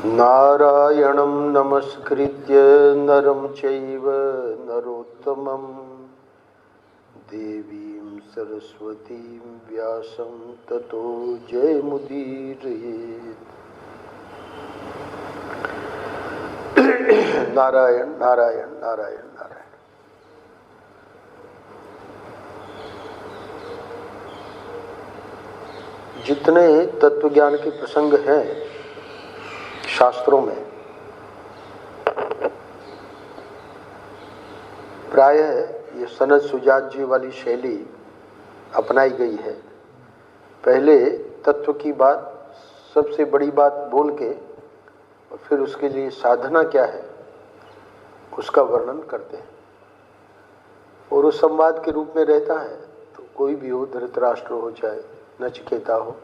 नारायणं नमस्कृत्य नरं चैव नरोत्तमं देवीं सरस्वतीं व्यासं ततो जयमुदीरयेत्। नारायण नारायण नारायण नारायण। जितने तत्वज्ञान के प्रसंग हैं शास्त्रों में, प्रायः ये सनद सुजात जी वाली शैली अपनाई गई है। पहले तत्व की बात, सबसे बड़ी बात बोल के और फिर उसके लिए साधना क्या है उसका वर्णन करते हैं। और उस संवाद के रूप में रहता है। तो कोई भी हो, धृतराष्ट्र हो चाहे नचिकेता हो,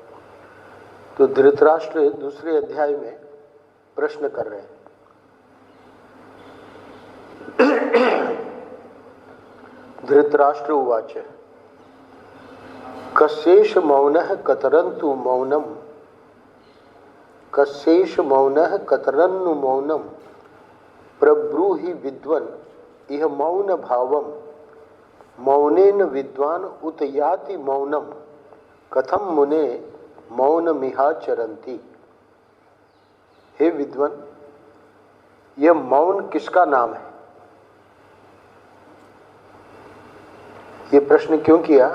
तो धृतराष्ट्र दूसरे अध्याय में प्रश्न कर रहे हैं। धृतराष्ट्र उवाच कस्येष मौनः कतरन्तु मौनम, कस्येष मौनः कतरन्नु मौनम प्रब्रूहि विद्वन् इह मौन भावम मौनेन विद्वान उत याति मौनम कथम मुने मौनमिहाचरन्ति। हे विद्वान, यह मौन किसका नाम है? ये प्रश्न क्यों किया?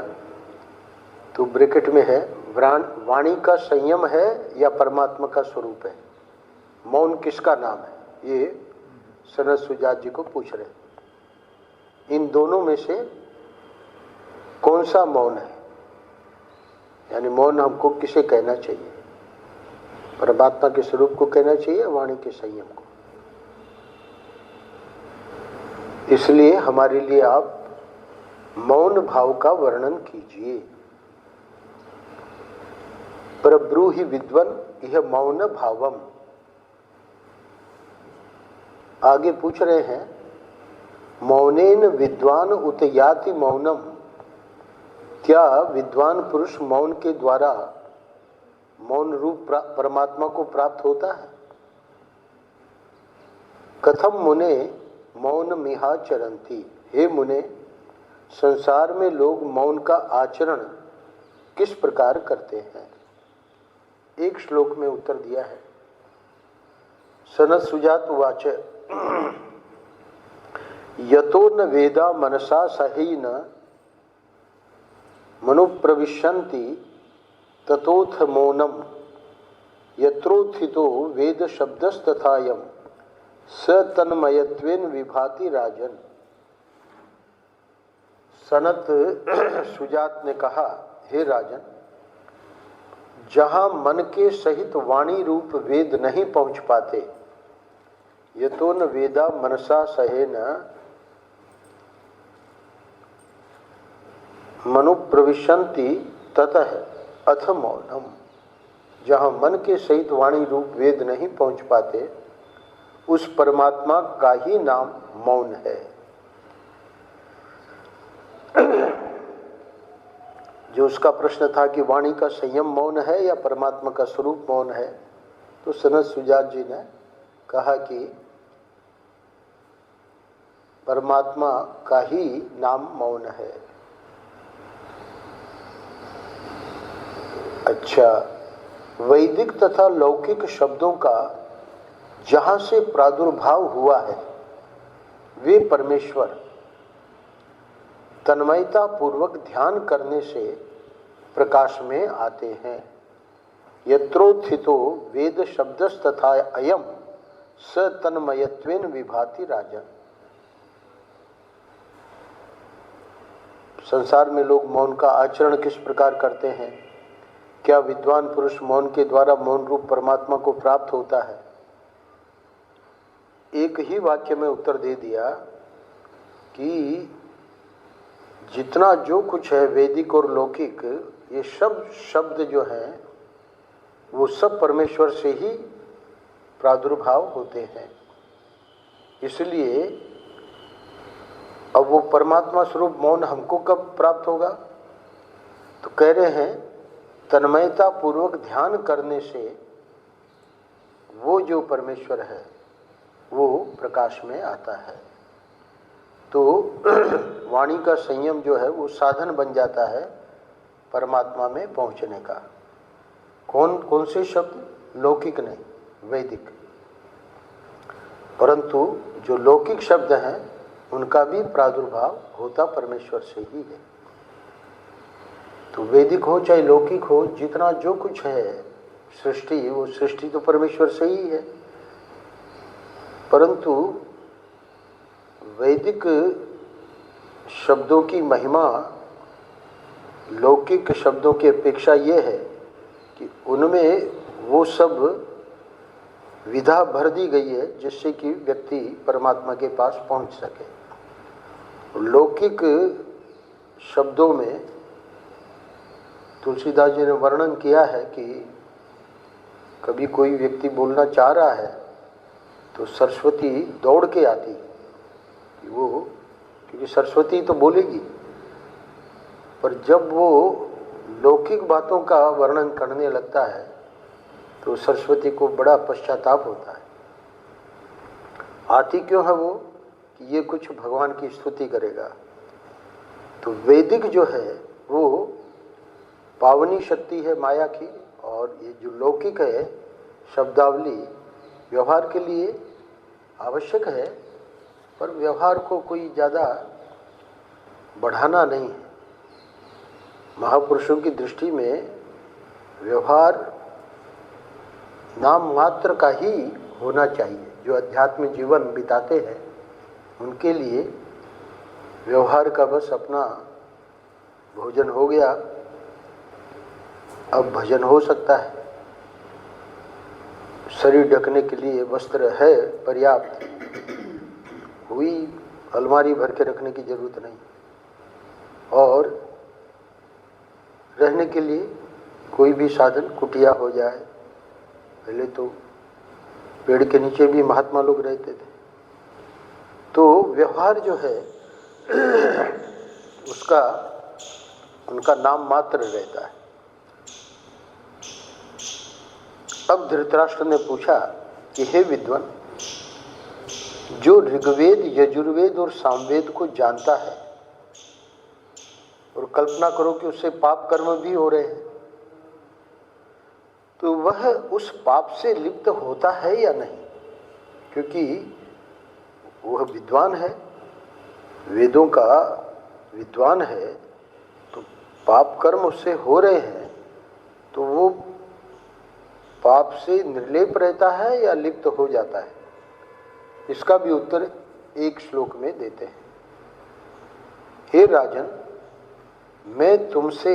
तो ब्रैकेट में है, वाणी का संयम है या परमात्मा का स्वरूप है? मौन किसका नाम है? ये सनद सुजात जी को पूछ रहे हैं। इन दोनों में से कौन सा मौन है? यानी मौन हमको किसे कहना चाहिए? परमात्मा के स्वरूप को कहना चाहिए, वाणी के संयम को? इसलिए हमारे लिए आप मौन भाव का वर्णन कीजिए। प्रब्रूहि विद्वन यह मौन भावम। आगे पूछ रहे हैं, मौनेन विद्वान उत याति मौनम, क्या विद्वान पुरुष मौन के द्वारा मौन रूप परमात्मा को प्राप्त होता है? कथम मुने मौनमिहाचरन्ति। हे मुने, संसार में लोग मौन का आचरण किस प्रकार करते हैं? एक श्लोक में उत्तर दिया है। सनद सुजात उवाच यतो न वेदा मनसा सहेन मनुप्रविशन्ति ततोथ मौनम यत्रोत्थितो वेद शब्दस्तथायम स तन्मयत्वेन विभाति राजन। सनत सुजात ने कहा, हे राजन, जहां मन के सहित वाणी रूप वेद नहीं पहुंच पाते, यतो न वेदा मनसा सहेन मनुप्रविशन्ति ततः अथ मौनम। जहां मन के सहित वाणी रूप वेद नहीं पहुंच पाते, उस परमात्मा का ही नाम मौन है। जो उसका प्रश्न था कि वाणी का संयम मौन है या परमात्मा का स्वरूप मौन है, तो सनद सुजात जी ने कहा कि परमात्मा का ही नाम मौन है। अच्छा, वैदिक तथा लौकिक शब्दों का जहां से प्रादुर्भाव हुआ है, वे परमेश्वर तन्मयता पूर्वक ध्यान करने से प्रकाश में आते हैं। यत्रोत्थितो वेद शब्दस्तथा अयम स तन्मयत्वेन विभाति राजन। संसार में लोग मौन का आचरण किस प्रकार करते हैं? क्या विद्वान पुरुष मौन के द्वारा मौन रूप परमात्मा को प्राप्त होता है? एक ही वाक्य में उत्तर दे दिया कि जितना जो कुछ है वैदिक और लौकिक, ये सब शब्द जो हैं वो सब परमेश्वर से ही प्रादुर्भाव होते हैं। इसलिए अब वो परमात्मा स्वरूप मौन हमको कब प्राप्त होगा? तो कह रहे हैं तन्मयता पूर्वक ध्यान करने से वो जो परमेश्वर है वो प्रकाश में आता है। तो वाणी का संयम जो है वो साधन बन जाता है परमात्मा में पहुंचने का। कौन कौन से शब्द? लौकिक नहीं, वैदिक। परंतु जो लौकिक शब्द हैं उनका भी प्रादुर्भाव होता परमेश्वर से ही है। तो वैदिक हो चाहे लौकिक हो, जितना जो कुछ है सृष्टि, वो सृष्टि तो परमेश्वर से ही है। परंतु वैदिक शब्दों की महिमा लौकिक शब्दों की अपेक्षा ये है कि उनमें वो सब विधा भर दी गई है जिससे कि व्यक्ति परमात्मा के पास पहुंच सके। लौकिक शब्दों में तुलसीदास जी ने वर्णन किया है कि कभी कोई व्यक्ति बोलना चाह रहा है तो सरस्वती दौड़ के आती, वो क्योंकि सरस्वती तो बोलेगी, पर जब वो लौकिक बातों का वर्णन करने लगता है तो सरस्वती को बड़ा पश्चाताप होता है। आती क्यों है वो? कि ये कुछ भगवान की स्तुति करेगा। तो वैदिक जो है वो पावनी शक्ति है माया की, और ये जो लौकिक है शब्दावली व्यवहार के लिए आवश्यक है, पर व्यवहार को कोई ज़्यादा बढ़ाना नहीं है। महापुरुषों की दृष्टि में व्यवहार नाम मात्र का ही होना चाहिए। जो अध्यात्म जीवन बिताते हैं उनके लिए व्यवहार का बस अपना भोजन हो गया, अब भजन हो सकता है। शरीर ढकने के लिए वस्त्र है पर्याप्त, हुई अलमारी भर के रखने की जरूरत नहीं। और रहने के लिए कोई भी साधन कुटिया हो जाए। पहले तो पेड़ के नीचे भी महात्मा लोग रहते थे। तो व्यवहार जो है उसका उनका नाम मात्र रहता है। अब धृतराष्ट्र ने पूछा कि हे विद्वान, जो ऋग्वेद, यजुर्वेद और सामवेद को जानता है, और कल्पना करो कि उससे पाप कर्म भी हो रहे हैं, तो वह उस पाप से लिप्त होता है या नहीं? क्योंकि वह विद्वान है, वेदों का विद्वान है, तो पाप कर्म उससे हो रहे हैं, तो वो पाप से निर्लेप रहता है या लिप्त हो जाता है? इसका भी उत्तर एक श्लोक में देते हैं। हे राजन, मैं तुमसे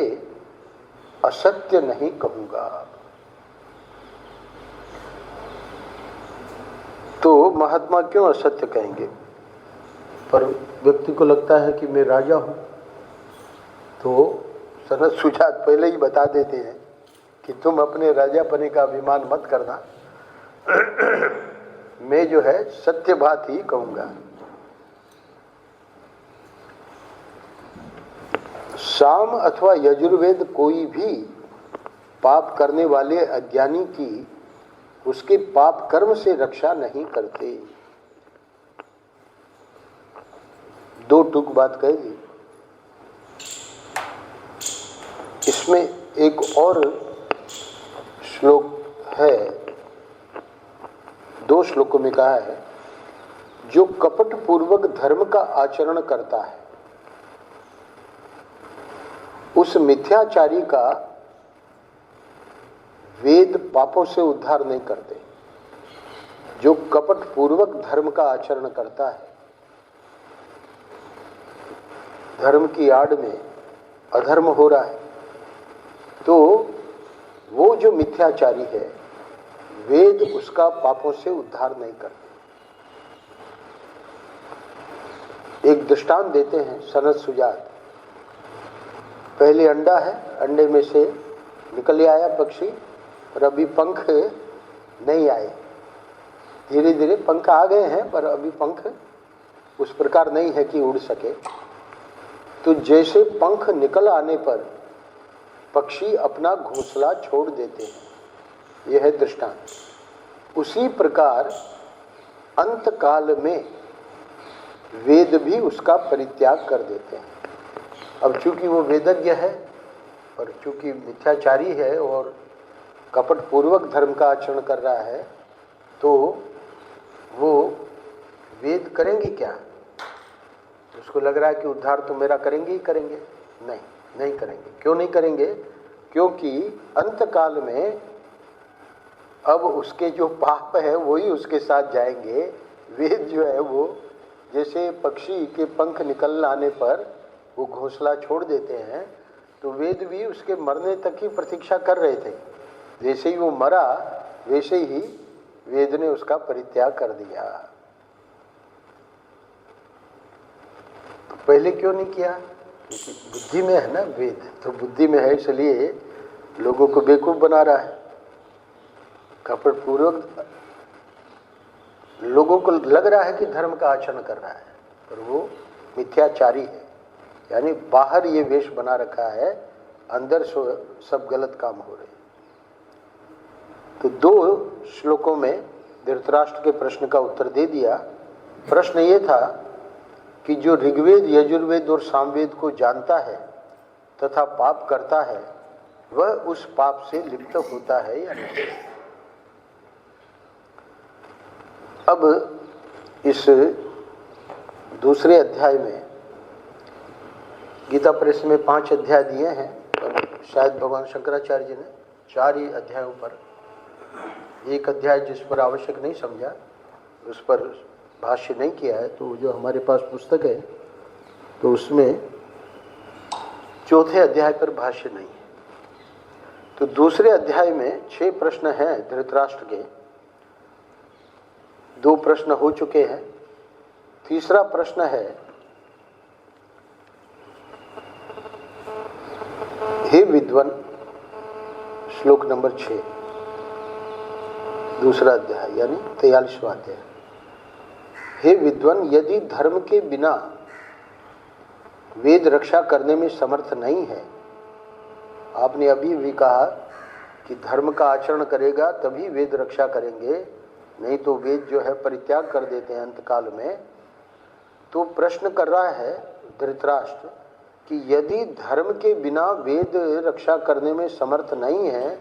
असत्य नहीं कहूंगा। तो महात्मा क्यों असत्य कहेंगे? पर व्यक्ति को लगता है कि मैं राजा हूं, तो सनत सुजात पहले ही बता देते हैं कि तुम अपने राजापने का अभिमान मत करना, मैं जो है सत्य बात ही कहूंगा। साम अथवा यजुर्वेद कोई भी पाप करने वाले अज्ञानी की उसके पाप कर्म से रक्षा नहीं करते। दो टूक बात कह दी। इसमें एक और श्लोक है, दो श्लोकों में कहा है, जो कपट पूर्वक धर्म का आचरण करता है उस मिथ्याचारी का वेद पापों से उद्धार नहीं करते। जो कपट पूर्वक धर्म का आचरण करता है, धर्म की आड़ में अधर्म हो रहा है, तो वो जो मिथ्याचारी है वेद उसका पापों से उद्धार नहीं करते। एक दृष्टांत देते हैं सनत सुजात। पहले अंडा है, अंडे में से निकल आया पक्षी, और अभी पंख नहीं आए। धीरे धीरे पंख आ गए हैं, पर अभी पंख उस प्रकार नहीं है कि उड़ सके। तो जैसे पंख निकल आने पर पक्षी अपना घोंसला छोड़ देते हैं, यह है दृष्टांत। उसी प्रकार अंत काल में वेद भी उसका परित्याग कर देते हैं। अब चूंकि वो वेदज्ञ है और चूंकि मिथ्याचारी है और कपटपूर्वक धर्म का आचरण कर रहा है, तो वो वेद करेंगे क्या? उसको लग रहा है कि उद्धार तो मेरा करेंगे ही करेंगे। नहीं करेंगे। क्यों नहीं करेंगे? क्योंकि अंत काल में अब उसके जो पाप है वही उसके साथ जाएंगे। वेद जो है वो जैसे पक्षी के पंख निकल आने पर वो घोंसला छोड़ देते हैं, तो वेद भी उसके मरने तक की प्रतीक्षा कर रहे थे। जैसे ही वो मरा वैसे ही वेद ने उसका परित्याग कर दिया। तो पहले क्यों नहीं किया? क्योंकि बुद्धि में है ना वेद, तो बुद्धि में है इसलिए लोगों को बेवकूफ बना रहा है। कपटपूर्वक लोगों को लग रहा है कि धर्म का आचरण कर रहा है, पर वो मिथ्याचारी है। यानी बाहर ये वेश बना रखा है, अंदर सब गलत काम हो रहे हैं। तो 2 श्लोकों में धृतराष्ट्र के प्रश्न का उत्तर दे दिया। प्रश्न ये था कि जो ऋग्वेद, यजुर्वेद और सामवेद को जानता है तथा पाप करता है, वह उस पाप से लिप्त होता है या नहीं। अब इस दूसरे अध्याय में, गीता प्रेस में 5 अध्याय दिए हैं, पर शायद भगवान शंकराचार्य जी ने 4 ही अध्यायों पर, एक अध्याय जिस पर आवश्यक नहीं समझा उस पर भाष्य नहीं किया है। तो जो हमारे पास पुस्तक है तो उसमें 4थे अध्याय पर भाष्य नहीं है। तो दूसरे अध्याय में 6 प्रश्न हैं धृतराष्ट्र के। 2 प्रश्न हो चुके हैं। तीसरा प्रश्न है, हे विद्वान, श्लोक नंबर 6, दूसरा अध्याय यानी 43वां अध्याय। हे विद्वान, यदि धर्म के बिना वेद रक्षा करने में समर्थ नहीं है, आपने अभी भी कहा कि धर्म का आचरण करेगा तभी वेद रक्षा करेंगे, नहीं तो वेद जो है परित्याग कर देते हैं अंतकाल में। तो प्रश्न कर रहा है धृतराष्ट्र कि यदि धर्म के बिना वेद रक्षा करने में समर्थ नहीं है,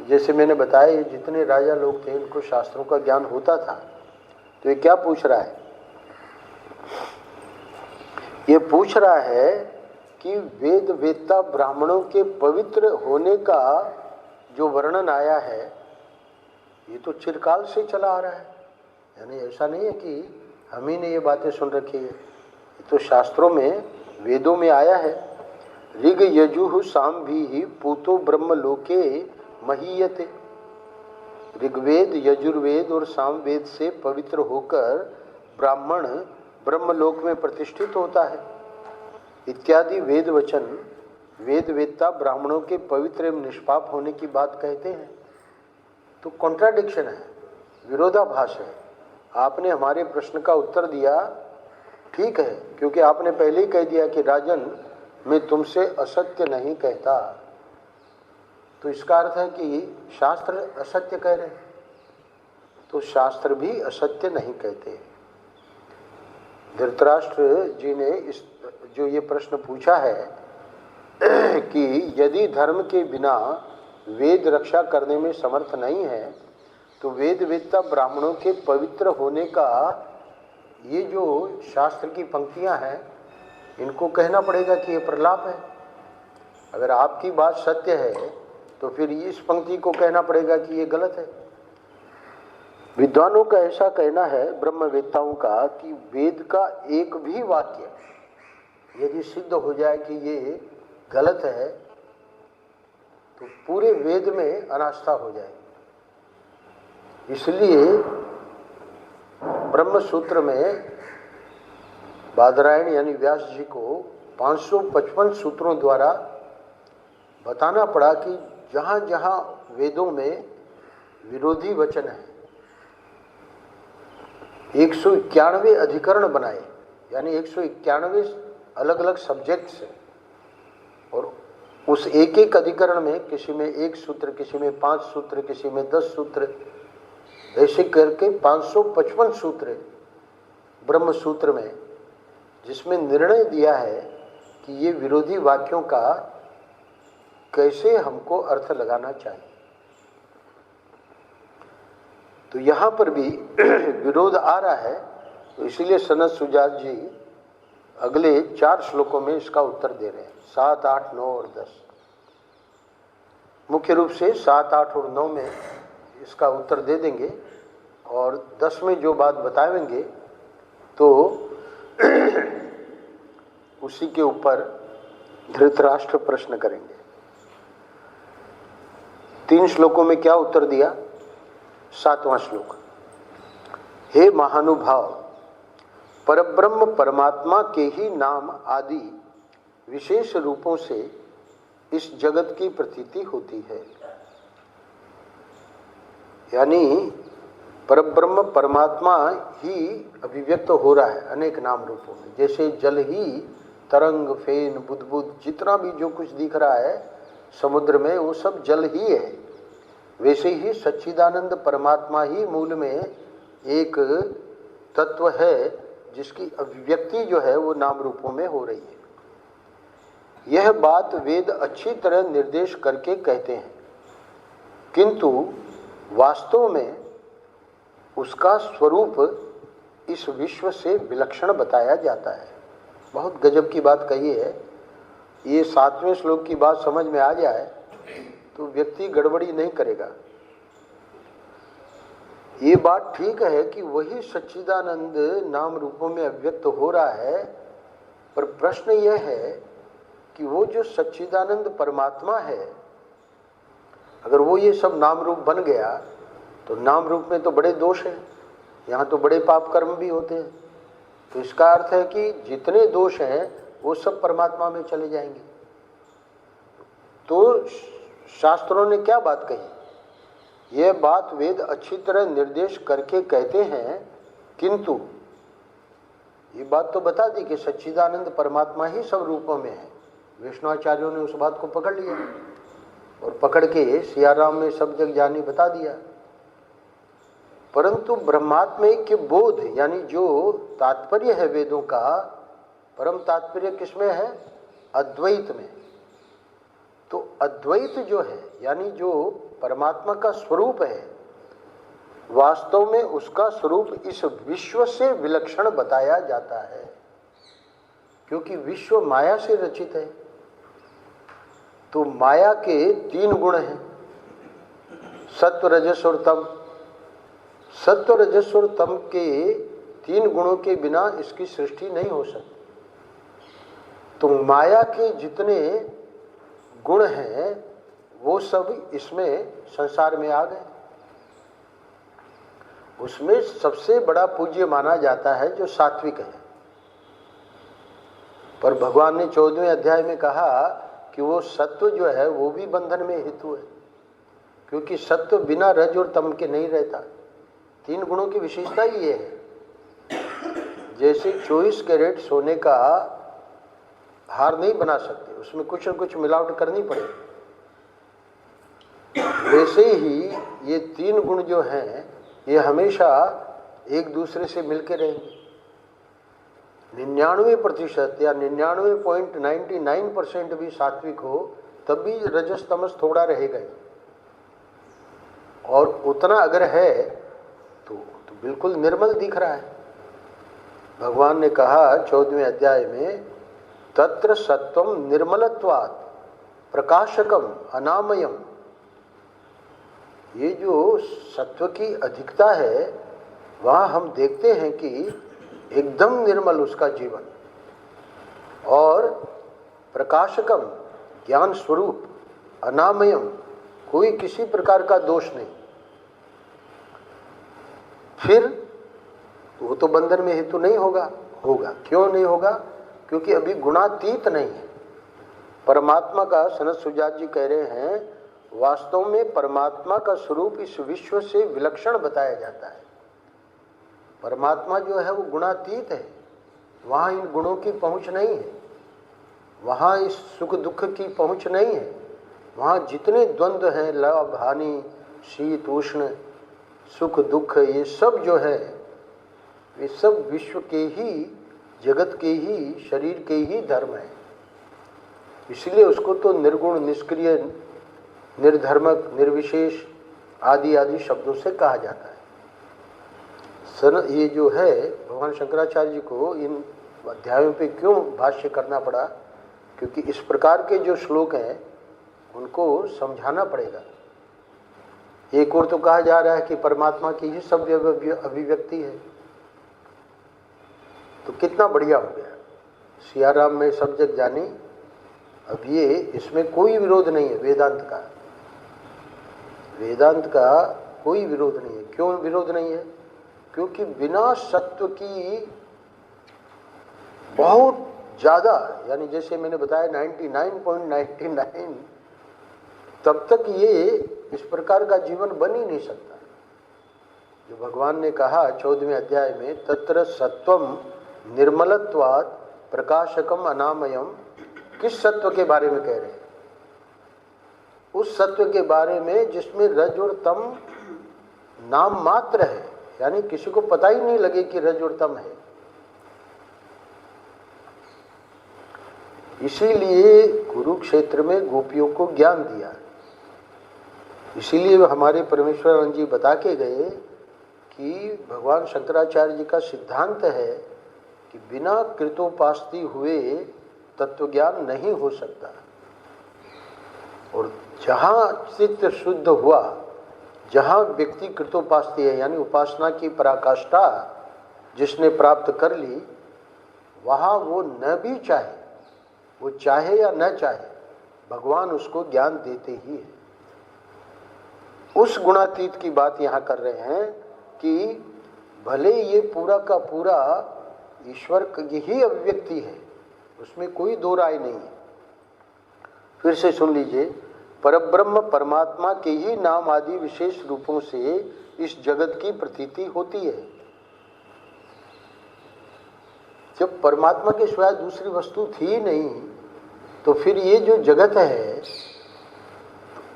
जैसे मैंने बताया जितने राजा लोग थे इनको शास्त्रों का ज्ञान होता था, तो ये क्या पूछ रहा है? ये पूछ रहा है कि वेद वेत्ता ब्राह्मणों के पवित्र होने का जो वर्णन आया है, ये तो चिरकाल से चला आ रहा है। यानी ऐसा नहीं है कि हम ही ने ये बातें सुन रखी है, ये तो शास्त्रों में, वेदों में आया है। ऋग यजुः साम भी पूतो ब्रह्म लोके महीयते। ऋग्वेद, यजुर्वेद और सामवेद से पवित्र होकर ब्राह्मण ब्रह्मलोक में प्रतिष्ठित होता है इत्यादि वेद वचन वेद वेत्ता ब्राह्मणों के पवित्र एवं निष्पाप होने की बात कहते हैं। तो कॉन्ट्राडिक्शन है, विरोधाभास है। आपने हमारे प्रश्न का उत्तर दिया, ठीक है, क्योंकि आपने पहले ही कह दिया कि राजन मैं तुमसे असत्य नहीं कहता। तो इसका अर्थ है कि शास्त्र असत्य कह रहे हैं, तो शास्त्र भी असत्य नहीं कहते। धृतराष्ट्र जी ने इस जो ये प्रश्न पूछा है कि यदि धर्म के बिना वेद रक्षा करने में समर्थ नहीं है, तो वेद वेत्ता ब्राह्मणों के पवित्र होने का ये जो शास्त्र की पंक्तियां हैं, इनको कहना पड़ेगा कि ये प्रलाप है। अगर आपकी बात सत्य है तो फिर इस पंक्ति को कहना पड़ेगा कि ये गलत है। विद्वानों का ऐसा कहना है, ब्रह्मवेत्ताओं का, कि वेद का एक भी वाक्य यदि सिद्ध हो जाए कि ये गलत है तो पूरे वेद में अनास्था हो जाए। इसलिए ब्रह्म सूत्र में बादरायण यानी व्यास जी को 555 सूत्रों द्वारा बताना पड़ा कि जहाँ जहाँ वेदों में विरोधी वचन है, 191 अधिकरण बनाए, यानी 191 अलग अलग सब्जेक्ट्स हैं, और उस एक एक अधिकरण में किसी में 1 सूत्र, किसी में 5 सूत्र, किसी में 10 सूत्र, ऐसे करके 555 सूत्र है ब्रह्म सूत्र में, जिसमें निर्णय दिया है कि ये विरोधी वाक्यों का कैसे हमको अर्थ लगाना चाहिए। तो यहाँ पर भी विरोध आ रहा है, तो इसीलिए सनत सुजात जी अगले 4 श्लोकों में इसका उत्तर दे रहे हैं, 7, 8, 9 और 10। मुख्य रूप से 7, 8 और 9 में इसका उत्तर दे देंगे, और 10 में जो बात बताएंगे तो उसी के ऊपर धृतराष्ट्र प्रश्न करेंगे। 3 श्लोकों में क्या उत्तर दिया? 7वां श्लोक, हे महानुभाव, परब्रह्म परमात्मा के ही नाम आदि विशेष रूपों से इस जगत की प्रतीति होती है। यानी परब्रह्म परमात्मा ही अभिव्यक्त हो रहा है अनेक नाम रूपों में। जैसे जल ही, तरंग, फेन, बुदबुद, जितना भी जो कुछ दिख रहा है समुद्र में वो सब जल ही है। वैसे ही सच्चिदानंद परमात्मा ही मूल में एक तत्व है जिसकी अभिव्यक्ति जो है वो नाम रूपों में हो रही है। यह बात वेद अच्छी तरह निर्देश करके कहते हैं, किंतु वास्तव में उसका स्वरूप इस विश्व से विलक्षण बताया जाता है। बहुत गजब की बात कही है। ये 7वें श्लोक की बात समझ में आ जाए तो व्यक्ति गड़बड़ी नहीं करेगा। ये बात ठीक है कि वही सच्चिदानंद नाम रूपों में अभिव्यक्त हो रहा है, पर प्रश्न यह है कि वो जो सच्चिदानंद परमात्मा है, अगर वो ये सब नाम रूप बन गया तो नाम रूप में तो बड़े दोष हैं, यहाँ तो बड़े पाप कर्म भी होते हैं। तो इसका अर्थ है कि जितने दोष हैं वो सब परमात्मा में चले जाएंगे। तो शास्त्रों ने क्या बात कही? यह बात वेद अच्छी तरह निर्देश करके कहते हैं, किंतु ये बात तो बता दी कि सच्चिदानंद परमात्मा ही सब रूपों में है। वैष्णवाचार्यों ने उस बात को पकड़ लिया और पकड़ के सियाराम में सब जग जानी बता दिया। परंतु ब्रह्मात्मैक्य बोध यानी जो तात्पर्य है वेदों का, परम तात्पर्य किसमें है? अद्वैत में। तो अद्वैत जो है यानी जो परमात्मा का स्वरूप है, वास्तव में उसका स्वरूप इस विश्व से विलक्षण बताया जाता है, क्योंकि विश्व माया से रचित है। तो माया के 3 गुण हैं, सत्व, रजस और तम। सत्व, रजस और तम के 3 गुणों के बिना इसकी सृष्टि नहीं हो सकती। तो माया के जितने गुण हैं वो सब इसमें संसार में आ गए। उसमें सबसे बड़ा पूज्य माना जाता है जो सात्विक है। पर भगवान ने 14वें अध्याय में कहा कि वो सत्व जो है वो भी बंधन में हेतु है, क्योंकि सत्व बिना रज और तम के नहीं रहता। 3 गुणों की विशेषता ही ये है। जैसे 24 कैरेट सोने का हार नहीं बना सकते, उसमें कुछ न कुछ मिलावट करनी पड़ेगी, वैसे ही ये 3 गुण जो हैं ये हमेशा एक दूसरे से मिलके रहेंगे। 99% या 99.99% भी सात्विक हो तब भी रजस तमस थोड़ा रहेगा ही, और उतना अगर है तो बिल्कुल निर्मल दिख रहा है। भगवान ने कहा 14वें अध्याय में, तत्र सत्वम निर्मलत्वात् प्रकाशकम अनामयम। ये जो सत्व की अधिकता है वहाँ हम देखते हैं कि एकदम निर्मल उसका जीवन, और प्रकाशकम ज्ञान स्वरूप, अनामयम कोई किसी प्रकार का दोष नहीं। फिर वो तो बंधन में हेतु नहीं होगा। क्यों नहीं होगा? क्योंकि अभी गुणातीत नहीं है। परमात्मा का सनत सुजात जी कह रहे हैं, वास्तव में परमात्मा का स्वरूप इस विश्व से विलक्षण बताया जाता है। परमात्मा जो है वो गुणातीत है, वहाँ इन गुणों की पहुँच नहीं है, वहाँ इस सुख दुख की पहुँच नहीं है। वहाँ जितने द्वंद्व हैं, लाभ हानि, शीत उष्ण, सुख दुख, ये सब जो है वे सब विश्व के ही, जगत के ही, शरीर के ही धर्म है। इसलिए उसको तो निर्गुण, निष्क्रिय, निर्धर्मक, निर्विशेष आदि आदि शब्दों से कहा जाता है। ये जो है भगवान शंकराचार्य जी को इन अध्यायों पे क्यों भाष्य करना पड़ा, क्योंकि इस प्रकार के जो श्लोक हैं उनको समझाना पड़ेगा। एक और तो कहा जा रहा है कि परमात्मा की ही सभ्य अभिव्यक्ति है, तो कितना बढ़िया हो गया। सिया राम में सब जग जानी, अब ये इसमें कोई विरोध नहीं है वेदांत का, वेदांत का कोई विरोध नहीं है। क्यों विरोध नहीं है? क्योंकि बिना सत्व की बहुत ज्यादा, यानी जैसे मैंने बताया 99.99, तब तक ये इस प्रकार का जीवन बन ही नहीं सकता। जो भगवान ने कहा 14वें अध्याय में, तत्र सत्वम निर्मलत्वात् प्रकाशकम अनामयम, किस सत्व के बारे में कह रहे हैं? उस सत्व के बारे में जिसमें रज और तम नाम मात्र है, यानी किसी को पता ही नहीं लगे कि रज और तम है। इसीलिए कुरुक्षेत्र में गोपियों को ज्ञान दिया। इसीलिए हमारे परमेश्वरानंद जी बता के गए कि भगवान शंकराचार्य जी का सिद्धांत है कि बिना कृतोपास्ति हुए तत्वज्ञान नहीं हो सकता। और जहाँ चित्त शुद्ध हुआ, जहाँ व्यक्ति कृतोपास्ति है, यानी उपासना की पराकाष्ठा जिसने प्राप्त कर ली, वहाँ वो न भी चाहे, वो चाहे या न चाहे, भगवान उसको ज्ञान देते ही है। उस गुणातीत की बात यहाँ कर रहे हैं कि भले ये पूरा का पूरा ईश्वर की ही अभिव्यक्ति है, उसमें कोई दो राय नहीं है। फिर से सुन लीजिए, परब्रह्म परमात्मा के ही नाम आदि विशेष रूपों से इस जगत की प्रतीति होती है। जब परमात्मा के सिवाय दूसरी वस्तु थी ही नहीं, तो फिर ये जो जगत है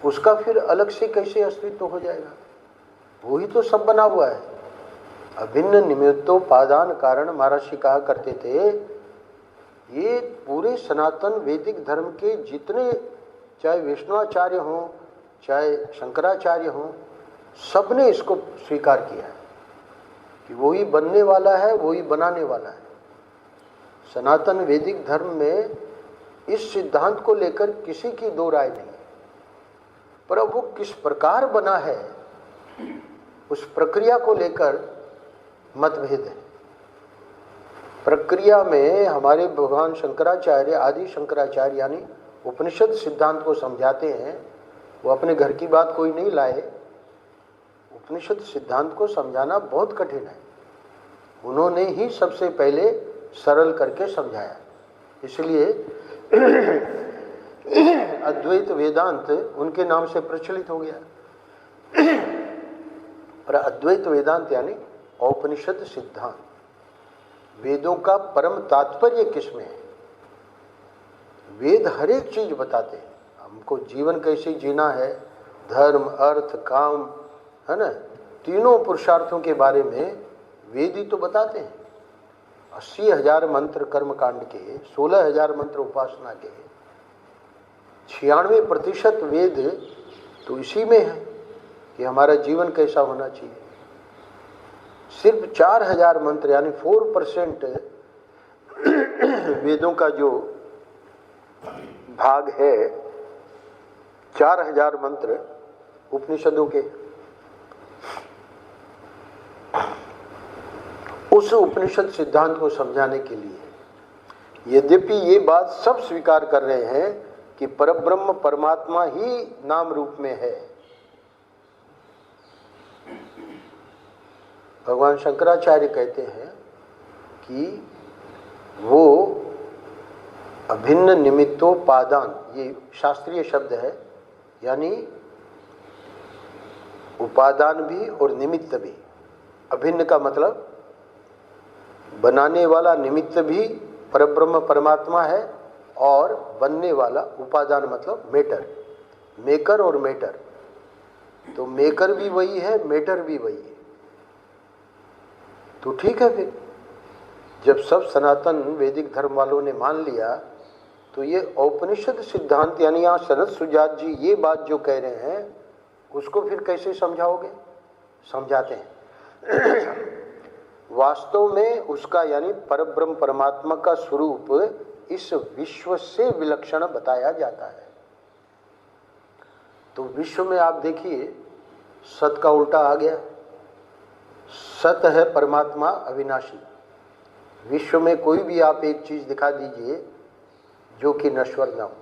उसका फिर अलग से कैसे अस्तित्व हो जाएगा? वही तो सब बना हुआ है। अभिन्न निमित्तोपादान कारण महर्षि कहा करते थे, ये पूरे सनातन वैदिक धर्म के जितने, चाहे विष्णुआचार्य हों चाहे शंकराचार्य हों, सबने इसको स्वीकार किया है कि वही बनने वाला है, वही बनाने वाला है। सनातन वैदिक धर्म में इस सिद्धांत को लेकर किसी की दो राय नहीं, पर अब वो किस प्रकार बना है उस प्रक्रिया को लेकर मतभेद है। प्रक्रिया में हमारे भगवान शंकराचार्य, आदि शंकराचार्य यानी उपनिषद सिद्धांत को समझाते हैं। वो अपने घर की बात कोई नहीं लाए, उपनिषद सिद्धांत को समझाना बहुत कठिन है। उन्होंने ही सबसे पहले सरल करके समझाया। इसलिए अद्वैत वेदांत उनके नाम से प्रचलित हो गया। और अद्वैत वेदांत यानी औपनिषद सिद्धांत, वेदों का परम तात्पर्य किसमें है? वेद हर एक चीज बताते हैं, हमको जीवन कैसे जीना है, धर्म अर्थ काम, है ना, तीनों पुरुषार्थों के बारे में वेद ही तो बताते हैं। 80,000 मंत्र कर्म कांड के, 16,000 मंत्र उपासना के, 96% वेद तो इसी में है कि हमारा जीवन कैसा होना चाहिए। सिर्फ 4,000 मंत्र यानी 4% वेदों का जो भाग है, 4,000 मंत्र उपनिषदों के, उस उपनिषद सिद्धांत को समझाने के लिए। यद्यपि ये बात सब स्वीकार कर रहे हैं कि परब्रह्म परमात्मा ही नाम रूप में है। भगवान शंकराचार्य कहते हैं कि वो अभिन्न निमित्तोपादान, ये शास्त्रीय शब्द है, यानी उपादान भी और निमित्त भी। अभिन्न का मतलब बनाने वाला निमित्त भी परब्रह्म परमात्मा है, और बनने वाला उपादान मतलब मेटर, मेकर और मेटर, तो मेकर भी वही है, मेटर भी वही है। तो ठीक है, फिर जब सब सनातन वैदिक धर्म वालों ने मान लिया तो ये औपनिषद सिद्धांत यानी यहाँ सनत सुजात जी ये बात जो कह रहे हैं उसको फिर कैसे समझाओगे? समझाते हैं। वास्तव में उसका यानी परब्रह्म परमात्मा का स्वरूप इस विश्व से विलक्षण बताया जाता है। तो विश्व में आप देखिए सत का उल्टा आ गया। सत है परमात्मा अविनाशी। विश्व में कोई भी आप एक चीज दिखा दीजिए जो कि नश्वर ना हो,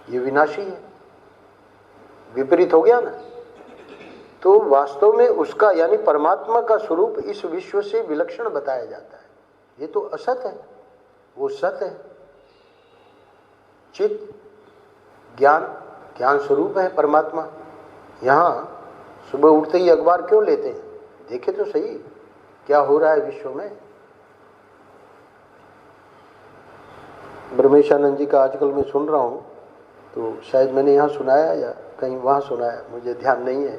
ये विनाशी है। विपरीत हो गया ना। तो वास्तव में उसका यानी परमात्मा का स्वरूप इस विश्व से विलक्षण बताया जाता है। ये तो असत है, वो सत है। चित्त ज्ञान, ज्ञान स्वरूप है परमात्मा। यहाँ सुबह उठते ही अखबार क्यों लेते हैं? देखे तो सही क्या हो रहा है विश्व में। ब्रह्मेशानंद जी का आजकल मैं सुन रहा हूँ, तो शायद मैंने यहाँ सुनाया या कहीं वहाँ सुनाया, मुझे ध्यान नहीं है।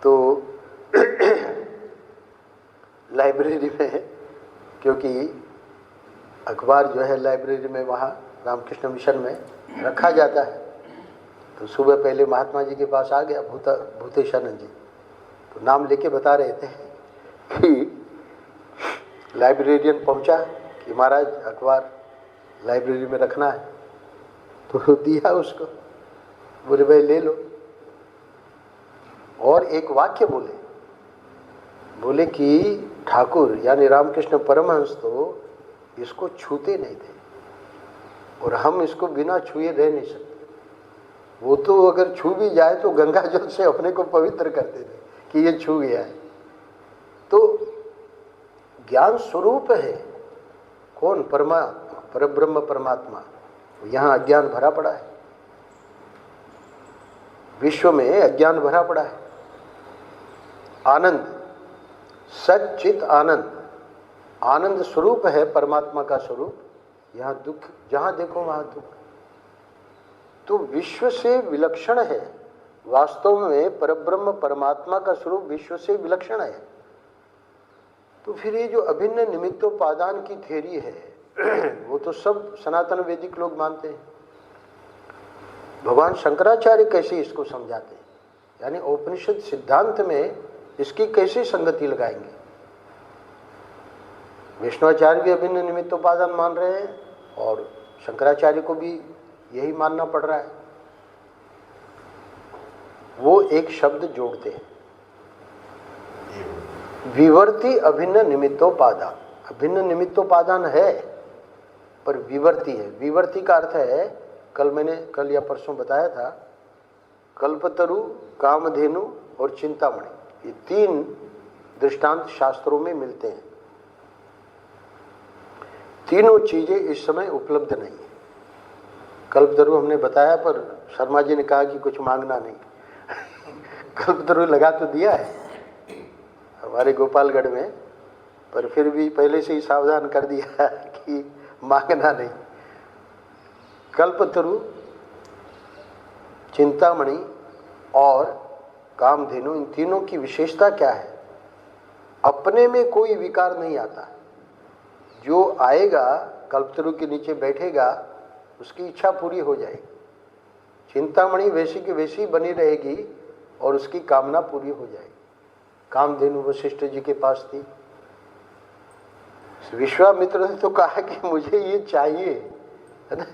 तो लाइब्रेरी में, क्योंकि अखबार जो है लाइब्रेरी में वहाँ रामकृष्ण मिशन में रखा जाता है, तो सुबह पहले महात्मा जी के पास आ गया भूतेशानंद जी, तो नाम लेके बता रहे थे कि लाइब्रेरियन पहुंचा कि महाराज अखबार लाइब्रेरी में रखना है, तो दिया उसको, बोले भाई ले लो। और एक वाक्य बोले कि ठाकुर यानी रामकृष्ण परमहंस तो इसको छूते नहीं थे और हम इसको बिना छुए रह नहीं सकते। वो तो अगर छू भी जाए तो गंगा जल से अपने को पवित्र करते थे कि ये छू गया है। तो ज्ञान स्वरूप है कौन? परमात्मा, परब्रह्म परमात्मा। यहाँ अज्ञान भरा पड़ा है, विश्व में अज्ञान भरा पड़ा है। आनंद, सच्चित आनंद, आनंद स्वरूप है परमात्मा का स्वरूप। यहाँ दुख, जहाँ देखो वहाँ दुख। तो विश्व से विलक्षण है। वास्तव में परब्रह्म परमात्मा का स्वरूप विश्व से विलक्षण है। तो फिर ये जो अभिन्न निमित्तोपादान की थ्योरी है वो तो सब सनातन वैदिक लोग मानते हैं। भगवान शंकराचार्य कैसे इसको समझाते हैं? यानी उपनिषद सिद्धांत में इसकी कैसे संगति लगाएंगे? विष्णुआचार्य भी अभिन्न निमित्तोपादान मान रहे हैं और शंकराचार्य को भी यही मानना पड़ रहा है। वो एक शब्द जोड़ते हैं, विवर्ती अभिन्न निमित्तोपादान। अभिन्न निमित्तोपादान है पर विवर्ती है। विवर्ती का अर्थ है, कल या परसों बताया था, कल्पतरु, कामधेनु और चिंतामणि, ये तीन दृष्टांत शास्त्रों में मिलते हैं। तीनों चीजें इस समय उपलब्ध नहीं है। कल्पतरु हमने बताया पर शर्मा जी ने कहा कि कुछ मांगना नहीं। कल्पतरु लगा तो दिया है हमारे गोपालगढ़ में, पर फिर भी पहले से ही सावधान कर दिया कि मांगना नहीं। कल्पतरु, चिंतामणि और कामधेनु, इन तीनों की विशेषता क्या है? अपने में कोई विकार नहीं आता। जो आएगा कल्पतरु के नीचे बैठेगा उसकी इच्छा पूरी हो जाएगी। चिंतामणि वैसी की वैसी बनी रहेगी और उसकी कामना पूरी हो जाएगी। कामधेनु वशिष्ठ जी के पास थी। विश्वामित्र ने तो कहा कि मुझे ये चाहिए, है ना।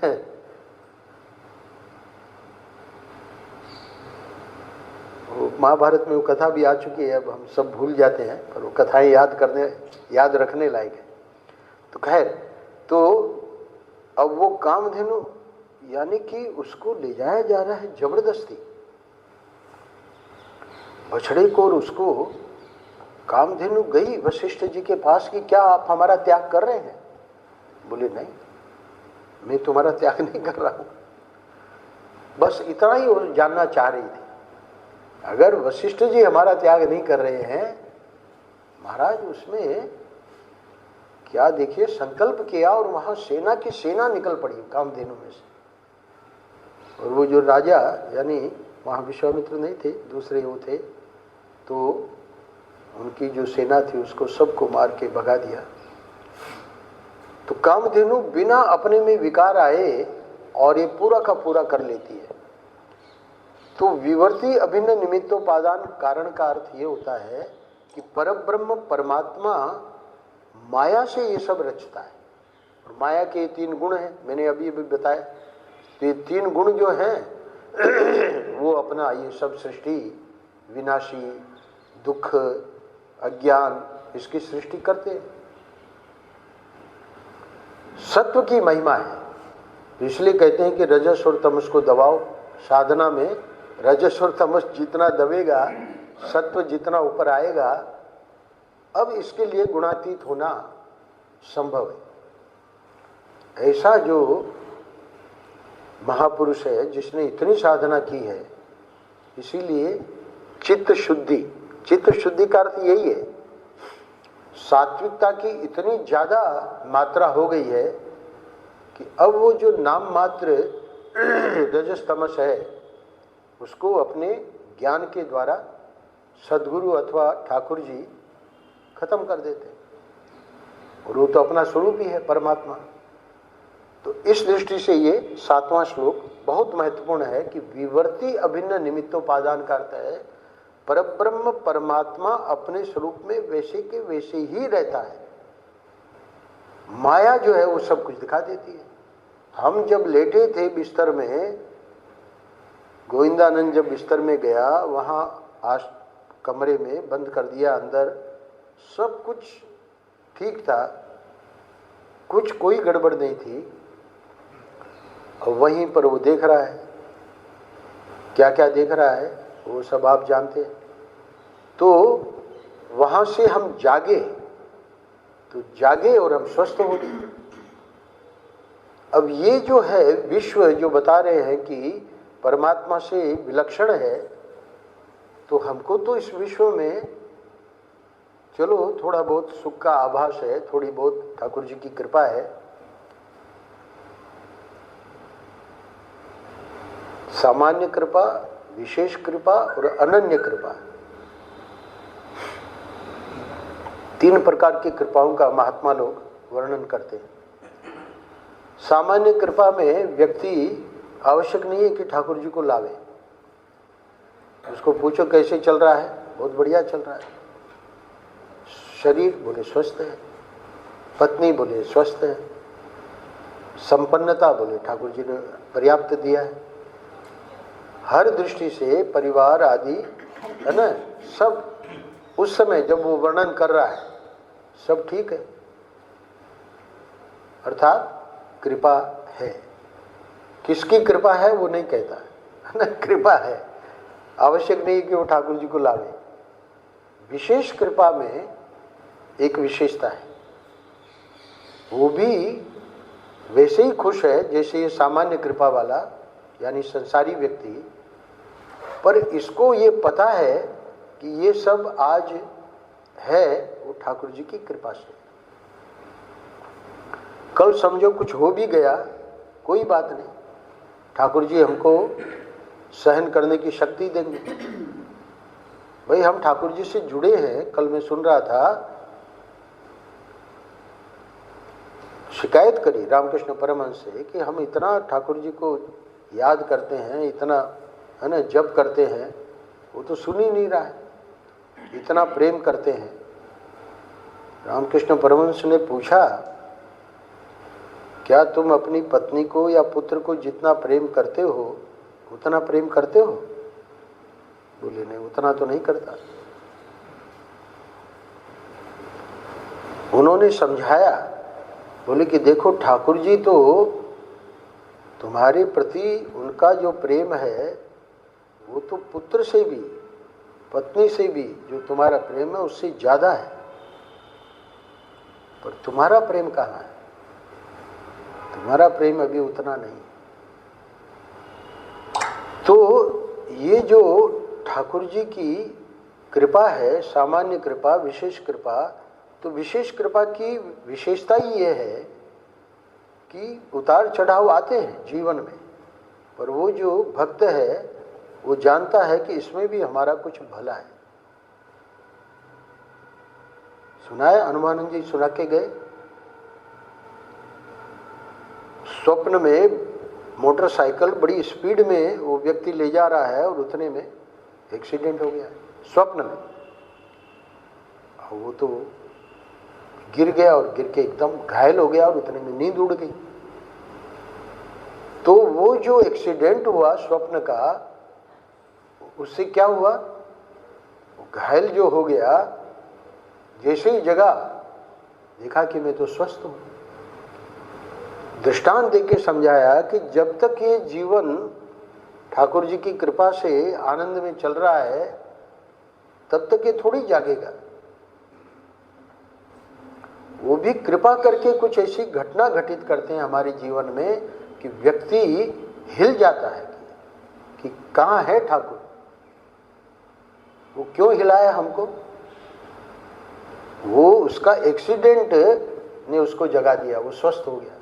महाभारत में वो कथा भी आ चुकी है, अब हम सब भूल जाते हैं, पर वो कथाएं याद रखने लायक है। तो खैर, तो अब वो कामधेनु यानी कि उसको ले जाया जा रहा है जबरदस्ती, बछड़े को। और उसको कामधेनु गई वशिष्ठ जी के पास कि क्या आप हमारा त्याग कर रहे हैं? बोले नहीं, मैं तुम्हारा त्याग नहीं कर रहा हूं। बस इतना ही वो जानना चाह रही थी। अगर वशिष्ठ जी हमारा त्याग नहीं कर रहे हैं महाराज, उसमें क्या देखिए संकल्प किया और वहां सेना की सेना निकल पड़ी कामधेनु में से। और वो जो राजा यानी वहाँ विश्वामित्र नहीं थे, दूसरे वो थे, तो उनकी जो सेना थी उसको सबको मार के भगा दिया। तो कामधेनु बिना अपने में विकार आए और ये पूरा का पूरा कर लेती है। तो विवर्ती अभिन्न निमित्तोपादान कारण का अर्थ ये होता है कि परब्रह्म परमात्मा माया से ये सब रचता है। और माया के 3 गुण हैं, मैंने अभी बताया। तो ये 3 गुण जो हैं वो अपना ये सब सृष्टि, विनाशी, दुख, अज्ञान, इसकी सृष्टि करते हैं। सत्व की महिमा है, तो इसलिए कहते हैं कि रजस और तमस को दबाओ। साधना में रजस और तमस जितना दबेगा, सत्व जितना ऊपर आएगा। अब इसके लिए गुणातीत होना संभव है। ऐसा जो महापुरुष है जिसने इतनी साधना की है, इसीलिए चित्त शुद्धि का अर्थ यही है। सात्विकता की इतनी ज्यादा मात्रा हो गई है कि अब वो जो नाम मात्र रजस तमस है उसको अपने ज्ञान के द्वारा सद्गुरु अथवा ठाकुर जी खत्म कर देते हैं। और वो तो अपना स्वरूप ही है, परमात्मा। तो इस दृष्टि से ये 7वां श्लोक बहुत महत्वपूर्ण है कि विवर्ती अभिन्न निमित्तोपादान का अर्थ है परब्रह्म परमात्मा अपने स्वरूप में वैसे के वैसे ही रहता है। माया जो है वो सब कुछ दिखा देती है। हम जब लेटे थे बिस्तर में, गोविंदानंद जब बिस्तर में गया, वहाँ आज कमरे में बंद कर दिया, अंदर सब कुछ ठीक था, कुछ कोई गड़बड़ नहीं थी। और वहीं पर वो देख रहा है, क्या क्या देख रहा है वो सब आप जानते हैं। तो वहाँ से हम जागे, तो जागे और हम स्वस्थ हो गए। अब ये जो है विश्व जो बता रहे हैं कि परमात्मा से विलक्षण है, तो हमको तो इस विश्व में चलो थोड़ा बहुत सुख का आभास है, थोड़ी बहुत ठाकुर जी की कृपा है। सामान्य कृपा, विशेष कृपा और अनन्य कृपा, 3 प्रकार की कृपाओं का महात्मा लोग वर्णन करते हैं। सामान्य कृपा में व्यक्ति आवश्यक नहीं है कि ठाकुर जी को लावे। उसको पूछो कैसे चल रहा है, बहुत बढ़िया चल रहा है। शरीर बोले स्वस्थ है, पत्नी बोले स्वस्थ है, संपन्नता बोले ठाकुर जी ने पर्याप्त दिया है। हर दृष्टि से परिवार आदि है ना, सब उस समय जब वो वर्णन कर रहा है सब ठीक है, अर्थात कृपा है। किसकी कृपा है वो नहीं कहता है ना, कृपा है। आवश्यक नहीं कि वो ठाकुर जी को लावे। विशेष कृपा में एक विशेषता है, वो भी वैसे ही खुश है जैसे ये सामान्य कृपा वाला यानी संसारी व्यक्ति, पर इसको ये पता है कि ये सब आज है वो ठाकुर जी की कृपा से। कल समझो कुछ हो भी गया, कोई बात नहीं, ठाकुर जी हमको सहन करने की शक्ति देंगे। भाई हम ठाकुर जी से जुड़े हैं। कल मैं सुन रहा था, शिकायत करी रामकृष्ण परमहंस से कि हम इतना ठाकुर जी को याद करते हैं, इतना है ना जप करते हैं, वो तो सुन ही नहीं रहा है, इतना प्रेम करते हैं। रामकृष्ण परमहंस ने पूछा, क्या तुम अपनी पत्नी को या पुत्र को जितना प्रेम करते हो उतना प्रेम करते हो? बोले नहीं, उतना तो नहीं करता। उन्होंने समझाया, बोले कि देखो ठाकुर जी तो तुम्हारे प्रति उनका जो प्रेम है वो तो पुत्र से भी, पत्नी से भी जो तुम्हारा प्रेम है उससे ज्यादा है, पर तुम्हारा प्रेम कहाँ है? तुम्हारा प्रेम अभी उतना नहीं। तो ये जो ठाकुर जी की कृपा है, सामान्य कृपा, विशेष कृपा, तो विशेष कृपा की विशेषता ही ये है कि उतार चढ़ाव आते हैं जीवन में, पर वो जो भक्त है वो जानता है कि इसमें भी हमारा कुछ भला है। सुना है, हनुमानंद जी सुना के गए, स्वप्न में मोटरसाइकिल बड़ी स्पीड में वो व्यक्ति ले जा रहा है और उतने में एक्सीडेंट हो गया स्वप्न में। वो तो गिर गया और गिर के एकदम घायल हो गया और उतने में नींद उड़ गई। तो वो जो एक्सीडेंट हुआ स्वप्न का, उससे क्या हुआ, घायल जो हो गया, जैसे ही जगा देखा कि मैं तो स्वस्थ हूं। दृष्टांत देके समझाया कि जब तक ये जीवन ठाकुर जी की कृपा से आनंद में चल रहा है तब तक ये थोड़ी जागेगा। वो भी कृपा करके कुछ ऐसी घटना घटित करते हैं हमारे जीवन में कि व्यक्ति हिल जाता है कि कहाँ है ठाकुर, वो क्यों हिलाया हमको। वो उसका एक्सीडेंट ने उसको जगा दिया, वो स्वस्थ हो गया।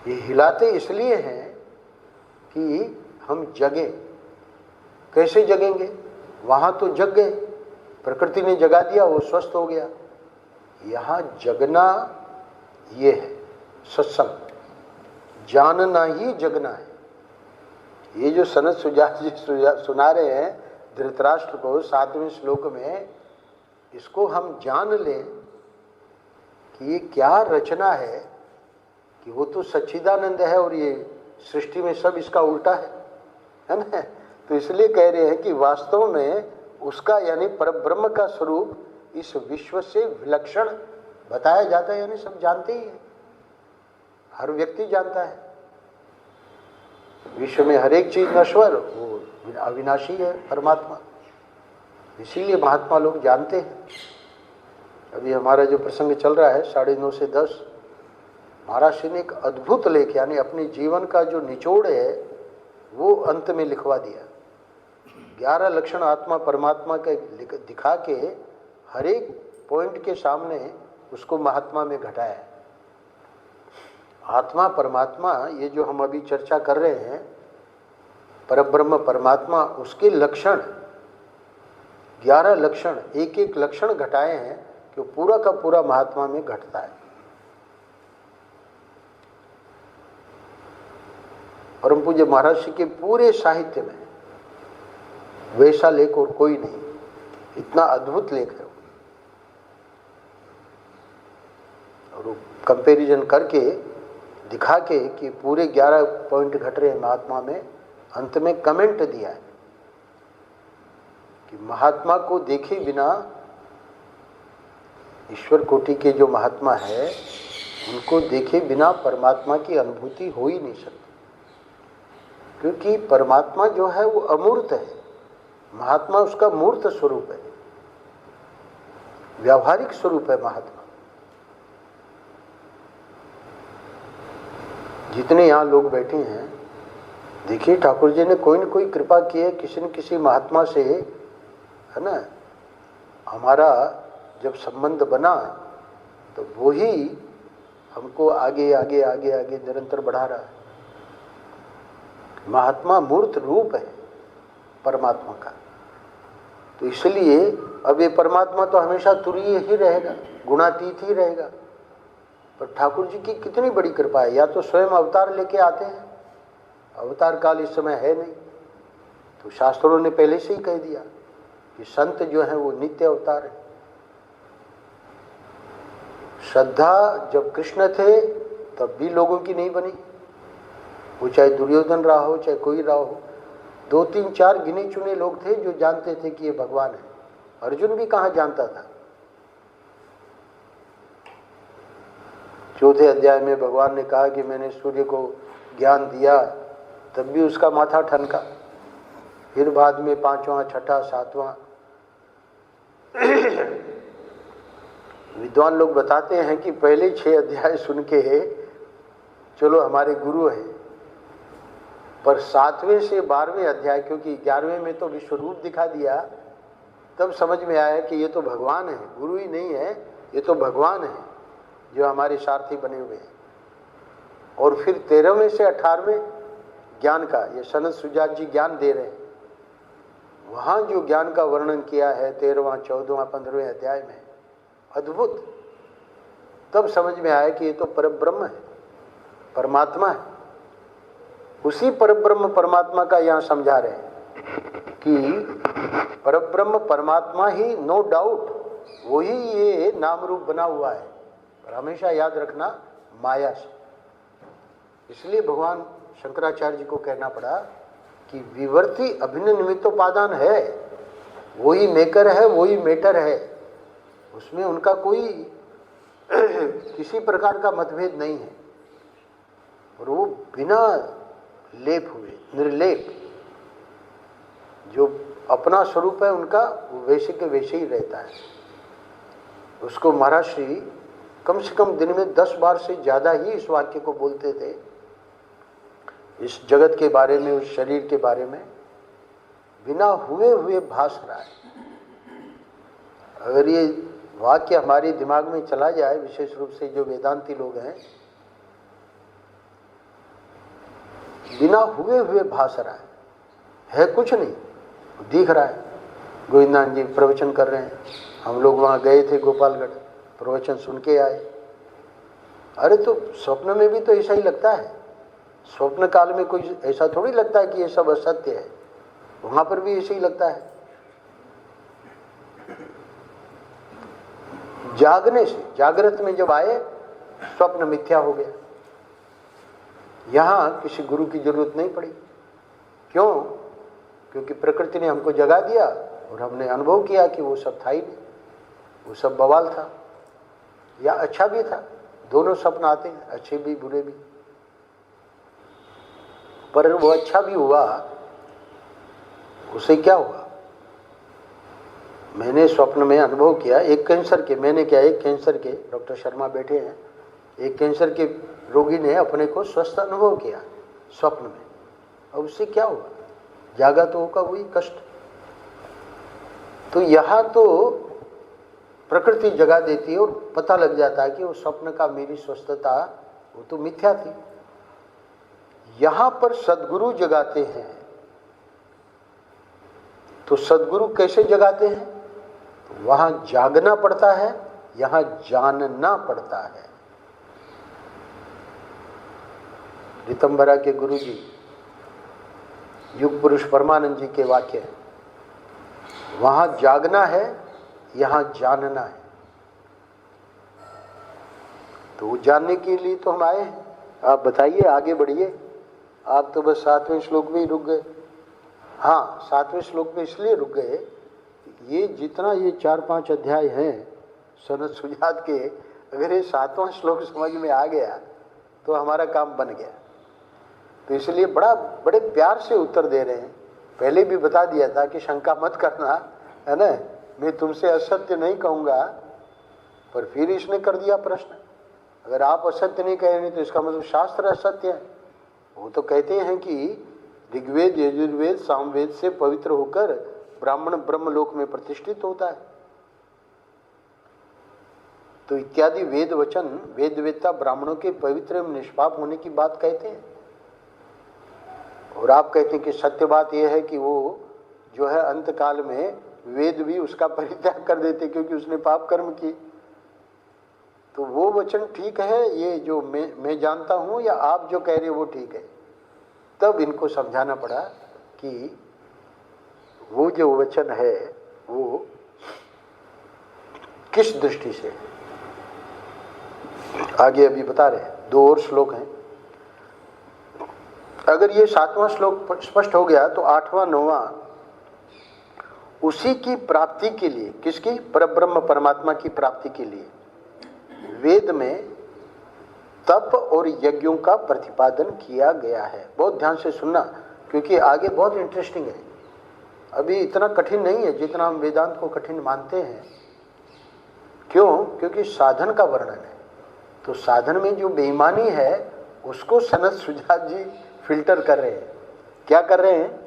ये हिलाते इसलिए हैं कि हम जगे। कैसे जगेंगे, वहां तो जग गए, प्रकृति ने जगा दिया, वो स्वस्थ हो गया। यहां जगना ये है सत्संग, जानना ही जगना है। ये जो सनत सुजात जी सुना रहे हैं धृतराष्ट्र को 7वें श्लोक में, इसको हम जान लें कि ये क्या रचना है, कि वो तो सच्चिदानंद है और ये सृष्टि में सब इसका उल्टा है ना। तो इसलिए कह रहे हैं कि वास्तव में उसका यानी परब्रह्म का स्वरूप इस विश्व से विलक्षण बताया जाता है, यानी सब जानते ही हैं, हर व्यक्ति जानता है। विश्व में हर एक चीज नश्वर, वो अविनाशी है परमात्मा, इसीलिए महात्मा लोग जानते हैं। अभी हमारा जो प्रसंग चल रहा है 9:30 से 10, महाराज जी ने एक अद्भुत लेख यानी अपने जीवन का जो निचोड़ है वो अंत में लिखवा दिया। 11 लक्षण आत्मा परमात्मा के दिखा के हर एक पॉइंट के सामने उसको महात्मा में घटाया है। आत्मा परमात्मा, ये जो हम अभी चर्चा कर रहे हैं, परब्रह्म परमात्मा, उसके लक्षण 11 लक्षण, एक एक लक्षण घटाए हैं कि पूरा का पूरा महात्मा में घटता है। परम पूज्य महाराज जी के पूरे साहित्य में वैसा लेख और कोई नहीं, इतना अद्भुत लेख है। और कंपैरिजन करके दिखा के कि पूरे 11 पॉइंट घट रहे हैं महात्मा में, अंत में कमेंट दिया है कि महात्मा को देखे बिना, ईश्वर कोटि के जो महात्मा है उनको देखे बिना परमात्मा की अनुभूति हो ही नहीं सकती, क्योंकि परमात्मा जो है वो अमूर्त है, महात्मा उसका मूर्त स्वरूप है, व्यावहारिक स्वरूप है महात्मा। जितने यहाँ लोग बैठे हैं, देखिए ठाकुर जी ने कोई न कोई कृपा की है किसी न किसी महात्मा से, है ना। हमारा जब संबंध बना तो वो ही हमको आगे आगे आगे आगे निरंतर बढ़ा रहा है। महात्मा मूर्त रूप है परमात्मा का, तो इसलिए अब ये परमात्मा तो हमेशा तुरीय ही रहेगा, गुणातीत ही रहेगा। पर ठाकुर जी की कितनी बड़ी कृपा है, या तो स्वयं अवतार लेके आते हैं, अवतार काल इस समय है नहीं, तो शास्त्रों ने पहले से ही कह दिया कि संत जो है वो नित्य अवतार है। श्रद्धा जब कृष्ण थे तब भी लोगों की नहीं बनी, वो चाहे दुर्योधन रहा हो चाहे कोई रहा हो, 2, 3, 4 गिने चुने लोग थे जो जानते थे कि ये भगवान है। अर्जुन भी कहाँ जानता था। 4थे अध्याय में भगवान ने कहा कि मैंने सूर्य को ज्ञान दिया, तब भी उसका माथा ठनका। फिर बाद में 5वां, 6ठा, 7वां विद्वान लोग बताते हैं कि पहले 6 अध्याय सुन के चलो हमारे गुरु हैं, पर 7वें से 12वें अध्याय, क्योंकि 11वें में तो विश्वरूप दिखा दिया, तब समझ में आया कि ये तो भगवान है, गुरु ही नहीं है, ये तो भगवान है जो हमारे सारथी बने हुए हैं। और फिर 13वें से 18वें ज्ञान का, ये सनत सुजात जी ज्ञान दे रहे हैं, वहाँ जो ज्ञान का वर्णन किया है 13वां 14वां 15वें अध्याय में, अद्भुत। तब समझ में आया कि ये तो परब्रह्म है, परमात्मा है। उसी परब्रह्म परमात्मा का यहाँ समझा रहे हैं कि परब्रह्म परमात्मा ही नो डाउट वही ये नाम रूप बना हुआ है, पर हमेशा याद रखना माया से। इसलिए भगवान शंकराचार्य जी को कहना पड़ा कि विवर्ती अभिन्न निमित्तोपादान है, वही मेकर है, वही मेटर है, उसमें उनका कोई किसी प्रकार का मतभेद नहीं है। और वो बिना लेप हुए, निर्लेप, जो अपना स्वरूप है उनका वो वैसे के वैसे ही रहता है। उसको महाराज श्री कम से कम दिन में 10 बार से ज़्यादा ही इस वाक्य को बोलते थे, इस जगत के बारे में, उस शरीर के बारे में, बिना हुए हुए भास रहा है। अगर ये वाक्य हमारे दिमाग में चला जाए, विशेष रूप से जो वेदांती लोग हैं, बिना हुए हुए भास रहा है कुछ नहीं, दिख रहा है। गोविंदान जी प्रवचन कर रहे हैं, हम लोग वहाँ गए थे गोपालगढ़, प्रवचन सुन के आए। अरे तो स्वप्न में भी तो ऐसा ही लगता है, स्वप्न काल में कोई ऐसा थोड़ी लगता है कि ये सब असत्य है, वहाँ पर भी ऐसे ही लगता है। जागने से, जागृत में जब आए, स्वप्न मिथ्या हो गया। यहाँ किसी गुरु की जरूरत नहीं पड़ी। क्यों? क्योंकि प्रकृति ने हमको जगा दिया और हमने अनुभव किया कि वो सब था ही नहीं, वो सब बवाल था, या अच्छा भी था। दोनों स्वप्न आते हैं, अच्छे भी बुरे भी। पर वो अच्छा भी हुआ, उसे क्या हुआ? मैंने स्वप्न में अनुभव किया एक कैंसर के, मैंने क्या, एक कैंसर के, डॉक्टर शर्मा बैठे हैं, एक कैंसर के रोगी ने अपने को स्वस्थ अनुभव किया स्वप्न में। अब उससे क्या हुआ? जागा तो होगा वही कष्ट। तो यहाँ तो प्रकृति जगा देती है और पता लग जाता है कि वो स्वप्न का मेरी स्वस्थता वो तो मिथ्या थी। यहाँ पर सद्गुरु जगाते हैं। तो सद्गुरु कैसे जगाते हैं? वहाँ जागना पड़ता है, यहाँ जानना पड़ता है। ऋतंबरा के गुरु जी, युग पुरुष परमानंद जी के वाक्य है, वहाँ जागना है, यहाँ जानना है। तो जानने के लिए तो हम आए हैं। आप बताइए, आगे बढ़िए। आप तो बस 7वें श्लोक में ही रुक गए। हाँ, 7वें श्लोक में इसलिए रुक गए, ये जितना ये 4-5 अध्याय हैं सनत सुजात के, अगर ये 7वां श्लोक समझ में आ गया तो हमारा काम बन गया। तो इसलिए बड़े प्यार से उत्तर दे रहे हैं। पहले भी बता दिया था कि शंका मत करना, है ना, मैं तुमसे असत्य नहीं कहूँगा। पर फिर इसने कर दिया प्रश्न, अगर आप असत्य नहीं कहेंगे तो इसका मतलब शास्त्र असत्य है। वो तो कहते हैं कि ऋग्वेद, यजुर्वेद, सामवेद से पवित्र होकर ब्राह्मण ब्रह्मलोक में प्रतिष्ठित होता है। तो इत्यादि वेद वचन, वेद वेदता ब्राह्मणों के पवित्र एवं निष्पाप होने की बात कहते हैं। और आप कहते हैं कि सत्य बात यह है कि वो जो है अंत काल में वेद भी उसका परित्याग कर देते क्योंकि उसने पाप कर्म की। तो वो वचन ठीक है, ये जो मैं जानता हूँ या आप जो कह रहे हो वो ठीक है। तब इनको समझाना पड़ा कि वो जो वचन है वो किस दृष्टि से। आगे अभी बता रहे हैं, 2 और श्लोक हैं। अगर ये 7वां श्लोक स्पष्ट हो गया तो 8वां 9वां उसी की प्राप्ति के लिए, किसकी? परब्रह्म परमात्मा की प्राप्ति के लिए वेद में तप और यज्ञों का प्रतिपादन किया गया है। बहुत ध्यान से सुनना, क्योंकि आगे बहुत इंटरेस्टिंग है। अभी इतना कठिन नहीं है जितना हम वेदांत को कठिन मानते हैं। क्यों? क्योंकि साधन का वर्णन है। तो साधन में जो बेईमानी है उसको सनत सुजात जी फिल्टर कर रहे हैं। क्या कर रहे हैं?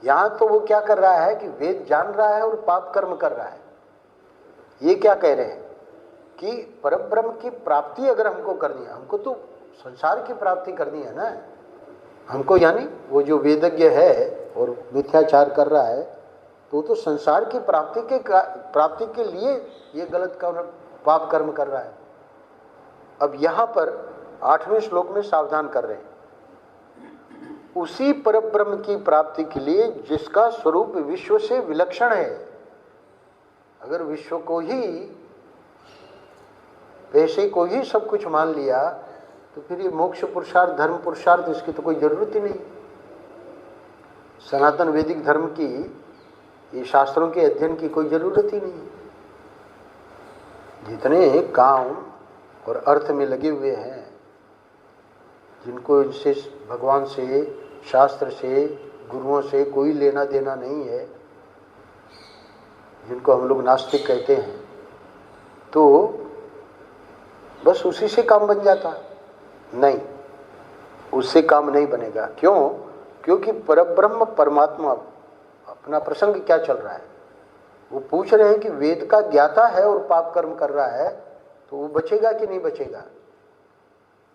यहाँ तो वो क्या कर रहा है कि वेद जान रहा है और पाप कर्म कर रहा है। ये क्या कह रहे हैं कि परब्रह्म की प्राप्ति अगर हमको करनी है, हमको तो संसार की प्राप्ति करनी है ना, हमको यानी वो जो वेदज्ञ है और मिथ्याचार कर रहा है तो वो तो संसार की प्राप्ति के लिए ये गलत कर्म पाप कर्म कर रहा है। अब यहाँ पर 8वें श्लोक में सावधान कर रहे हैं, उसी परब्रह्म की प्राप्ति के लिए जिसका स्वरूप विश्व से विलक्षण है। अगर विश्व को ही, वैसे को ही सब कुछ मान लिया तो फिर ये मोक्ष पुरुषार्थ, धर्म पुरुषार्थ, इसकी तो कोई जरूरत ही नहीं। सनातन वैदिक धर्म की, ये शास्त्रों के अध्ययन की कोई जरूरत ही नहीं। जितने काम और अर्थ में लगे हुए हैं, जिनको इनसे, भगवान से, शास्त्र से, गुरुओं से कोई लेना देना नहीं है, जिनको हम लोग नास्तिक कहते हैं, तो बस उसी से काम बन जाता। नहीं, उससे काम नहीं बनेगा। क्यों? क्योंकि परब्रह्म परमात्मा, अपना प्रसंग क्या चल रहा है, वो पूछ रहे हैं कि वेद का ज्ञाता है और पाप कर्म कर रहा है तो वो बचेगा कि नहीं बचेगा?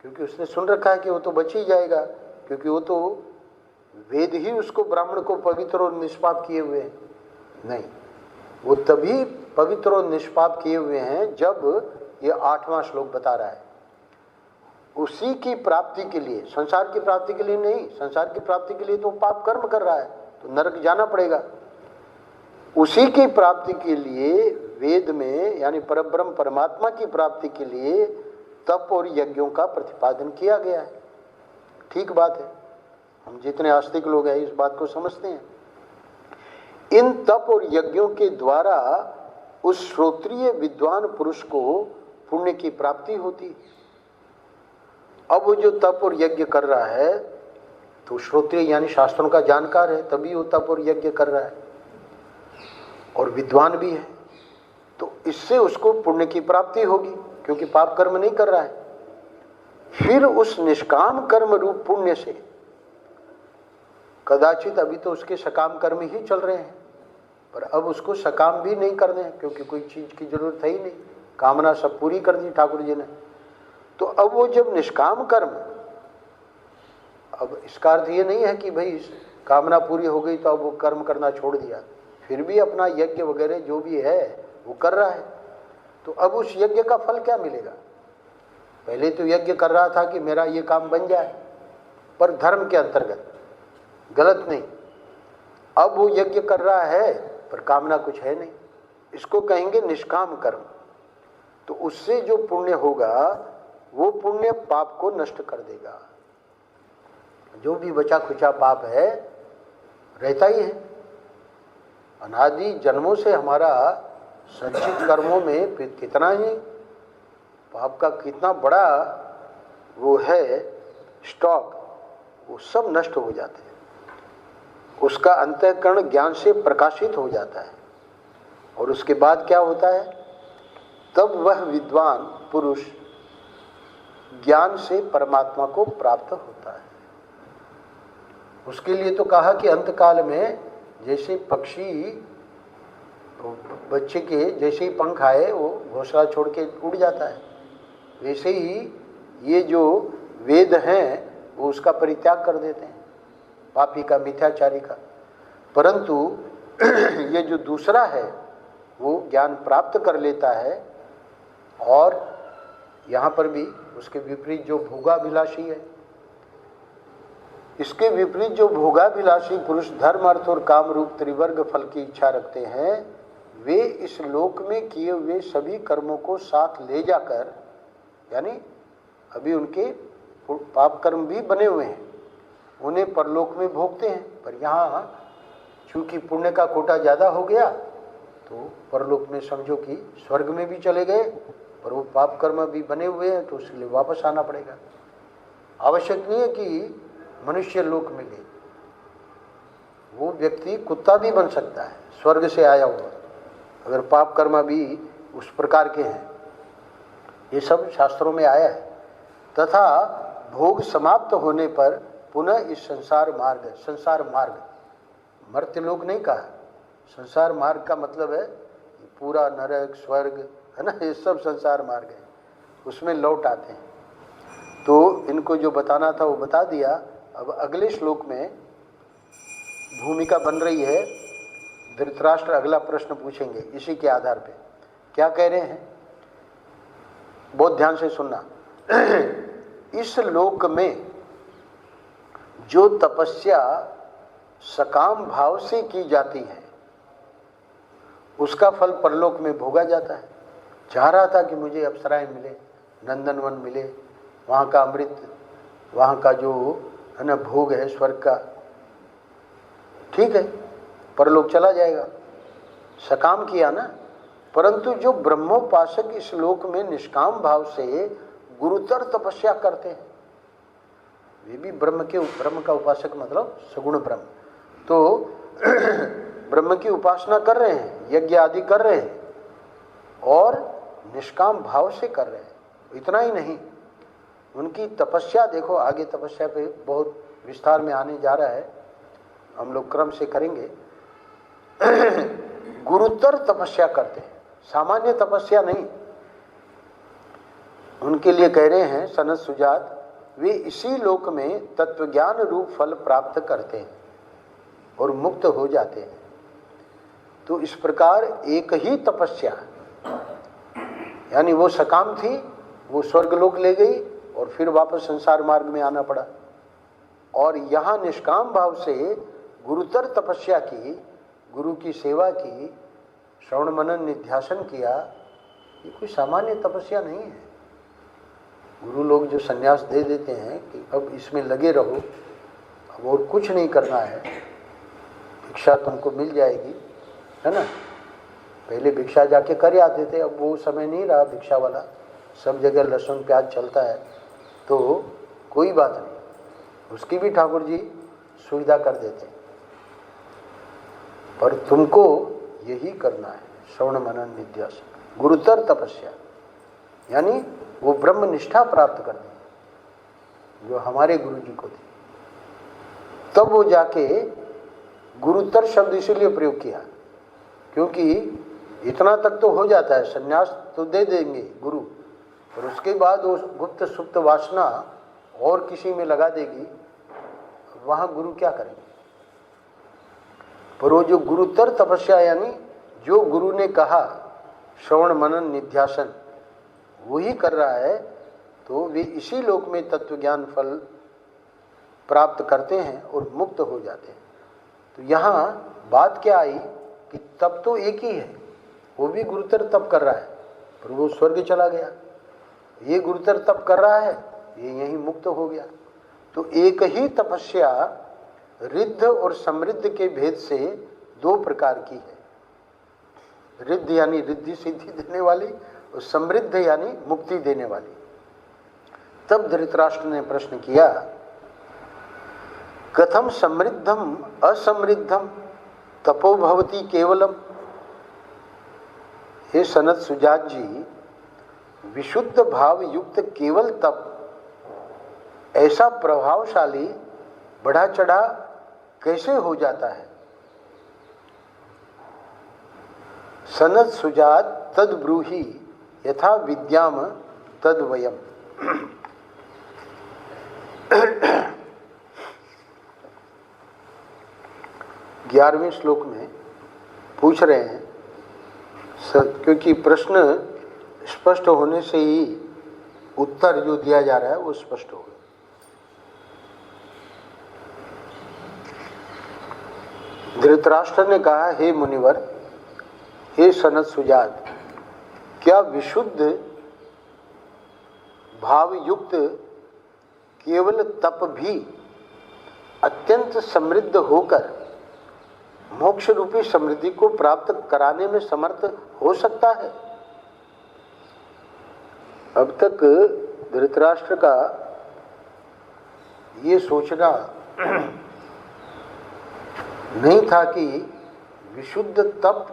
क्योंकि उसने सुन रखा है कि वो तो बच ही जाएगा, क्योंकि वो तो वेद ही उसको, ब्राह्मण को पवित्र और निष्पाप किए हुए हैं। नहीं, वो तभी पवित्र और निष्पाप किए हुए हैं जब ये 8वां श्लोक बता रहा है उसी की प्राप्ति के लिए, संसार की प्राप्ति के लिए नहीं। संसार की प्राप्ति के लिए तो पाप कर्म कर रहा है तो नरक जाना पड़ेगा। उसी की प्राप्ति के लिए वेद में, यानी परब्रह्म परमात्मा की प्राप्ति के लिए तप और यज्ञों का प्रतिपादन किया गया है। ठीक बात है, हम जितने आस्तिक लोग हैं इस बात को समझते हैं। इन तप और यज्ञों के द्वारा उस श्रोत्रिय विद्वान पुरुष को पुण्य की प्राप्ति होती। अब वो जो तप और यज्ञ कर रहा है तो श्रोत्रिय यानी शास्त्रों का जानकार है, तभी वो तप और यज्ञ कर रहा है, और विद्वान भी है, तो इससे उसको पुण्य की प्राप्ति होगी क्योंकि पाप कर्म नहीं कर रहा है। फिर उस निष्काम कर्म रूप पुण्य से, कदाचित अभी तो उसके सकाम कर्म ही चल रहे हैं, पर अब उसको सकाम भी नहीं करने हैं क्योंकि कोई चीज की जरूरत है ही नहीं, कामना सब पूरी कर दी ठाकुर जी ने। तो अब वो जब निष्काम कर्म, अब इसका अर्थ ये नहीं है कि भाई कामना पूरी हो गई तो अब वो कर्म करना छोड़ दिया, फिर भी अपना यज्ञ वगैरह जो भी है वो कर रहा है। तो अब उस यज्ञ का फल क्या मिलेगा? पहले तो यज्ञ कर रहा था कि मेरा ये काम बन जाए, पर धर्म के अंतर्गत, गलत नहीं। अब वो यज्ञ कर रहा है पर कामना कुछ है नहीं, इसको कहेंगे निष्काम कर्म। तो उससे जो पुण्य होगा वो पुण्य पाप को नष्ट कर देगा। जो भी बचा खुचा पाप है रहता ही है, अनादि जन्मों से हमारा संचित कर्मों में कितना ही पाप का कितना बड़ा वो है स्टॉक, वो सब नष्ट हो जाते हैं। उसका अंतःकरण ज्ञान से प्रकाशित हो जाता है, और उसके बाद क्या होता है? तब वह विद्वान पुरुष ज्ञान से परमात्मा को प्राप्त होता है। उसके लिए तो कहा कि अंतकाल में जैसे पक्षी बच्चे के जैसे ही पंख आए वो घोंसला छोड़ के उड़ जाता है, वैसे ही ये जो वेद हैं वो उसका परित्याग कर देते हैं, पापी का, मिथ्याचारी का। परंतु ये जो दूसरा है वो ज्ञान प्राप्त कर लेता है, और यहाँ पर भी उसके विपरीत जो भोगाभिलाषी है, इसके विपरीत जो भोगाभिलाषी पुरुष धर्म अर्थ और काम रूप त्रिवर्ग फल की इच्छा रखते हैं, वे इस लोक में किए हुए सभी कर्मों को साथ ले जाकर, यानी अभी उनके पाप कर्म भी बने हुए हैं, उन्हें परलोक में भोगते हैं। पर यहाँ चूंकि पुण्य का कोटा ज़्यादा हो गया तो परलोक में समझो कि स्वर्ग में भी चले गए, पर वो पाप कर्म भी बने हुए हैं तो उसके लिए वापस आना पड़ेगा। आवश्यक नहीं है कि मनुष्य लोक मिले, वो व्यक्ति कुत्ता भी बन सकता है स्वर्ग से आया हुआ, अगर पाप कर्म भी उस प्रकार के हैं। ये सब शास्त्रों में आया है। तथा भोग समाप्त होने पर पुनः इस संसार मार्ग, मर्त्य लोक नहीं कहा, संसार मार्ग का मतलब है पूरा नरक स्वर्ग है ना, ये सब संसार मार्ग है, उसमें लौट आते हैं। तो इनको जो बताना था वो बता दिया। अब अगले श्लोक में भूमिका बन रही है, धृतराष्ट्र अगला प्रश्न पूछेंगे इसी के आधार पे। क्या कह रहे हैं, बहुत ध्यान से सुनना। इस लोक में जो तपस्या सकाम भाव से की जाती है उसका फल परलोक में भोगा जाता है। चाह रहा था कि मुझे अप्सराएं मिले, नंदनवन मिले, वहाँ का अमृत, वहाँ का जो है ना भोग है स्वर्ग का, ठीक है, परलोक चला जाएगा, सकाम किया ना। परंतु जो ब्रह्मोपासक इस लोक में निष्काम भाव से गुरुतर तपस्या करते हैं, वे भी ब्रह्म का उपासक मतलब सगुण ब्रह्म, तो ब्रह्म की उपासना कर रहे हैं, यज्ञ आदि कर रहे हैं और निष्काम भाव से कर रहे हैं। इतना ही नहीं, उनकी तपस्या देखो, आगे तपस्या पे बहुत विस्तार में आने जा रहा है, हम लोग क्रम से करेंगे। गुरुतर तपस्या करते हैं, सामान्य तपस्या नहीं। उनके लिए कह रहे हैं सनत सुजात, वे इसी लोक में तत्वज्ञान रूप फल प्राप्त करते हैं और मुक्त हो जाते हैं। तो इस प्रकार एक ही तपस्या, यानी वो सकाम थी, वो स्वर्गलोक ले गई और फिर वापस संसार मार्ग में आना पड़ा, और यहाँ निष्काम भाव से गुरुतर तपस्या की, गुरु की सेवा की, श्रवण मनन निध्यासन किया, ये कोई सामान्य तपस्या नहीं है। गुरु लोग जो संन्यास दे देते हैं कि अब इसमें लगे रहो, अब और कुछ नहीं करना है, भिक्षा तुमको मिल जाएगी, है ना। पहले भिक्षा जाके कर आते थे, अब वो समय नहीं रहा भिक्षा वाला, सब जगह लहसुन प्याज चलता है, तो कोई बात नहीं, उसकी भी ठाकुर जी सुविधा कर देते हैं। पर तुमको यही करना है, श्रवण मनन निध्यासन, गुरुतर तपस्या, यानी वो ब्रह्म निष्ठा प्राप्त करनी है जो हमारे गुरु जी को थी। तब वो जाके गुरुतर शब्द इसीलिए प्रयोग किया क्योंकि इतना तक तो हो जाता है, संन्यास तो दे देंगे गुरु, और उसके बाद वो गुप्त सुप्त वासना और किसी में लगा देगी, वहाँ गुरु क्या करेंगे। पर वो जो गुरुतर तपस्या, यानी जो गुरु ने कहा श्रवण मनन निध्यासन, वही कर रहा है, तो वे इसी लोक में तत्वज्ञान फल प्राप्त करते हैं और मुक्त हो जाते हैं। तो यहाँ बात क्या आई कि तप तो एक ही है, वो भी गुरुतर तप कर रहा है, पर वो स्वर्ग चला गया, ये गुरुतर तप कर रहा है, ये यहीं मुक्त हो गया। तो एक ही तपस्या रिद्ध और समृद्ध के भेद से दो प्रकार की है। रिद्ध यानी रिद्धि सिद्धि देने वाली, और समृद्ध यानी मुक्ति देने वाली। तब धृतराष्ट्र ने प्रश्न किया, कथम समृद्धम असमृद्धम तपो भवति केवलम। हे सनत सुजात जी, विशुद्ध भाव युक्त केवल तप ऐसा प्रभावशाली बढ़ा चढ़ा कैसे हो जाता है। सनत सुजात तद ब्रूहि यथा विद्याम तद वयम। 11वें श्लोक में पूछ रहे हैं, क्योंकि प्रश्न स्पष्ट होने से ही उत्तर जो दिया जा रहा है वो स्पष्ट होगा। धृतराष्ट्र ने कहा, हे मुनिवर, हे सनत सुजात, क्या विशुद्ध भाव युक्त केवल तप भी अत्यंत समृद्ध होकर मोक्ष रूपी समृद्धि को प्राप्त कराने में समर्थ हो सकता है। अब तक धृतराष्ट्र का ये सोचना नहीं था कि विशुद्ध तप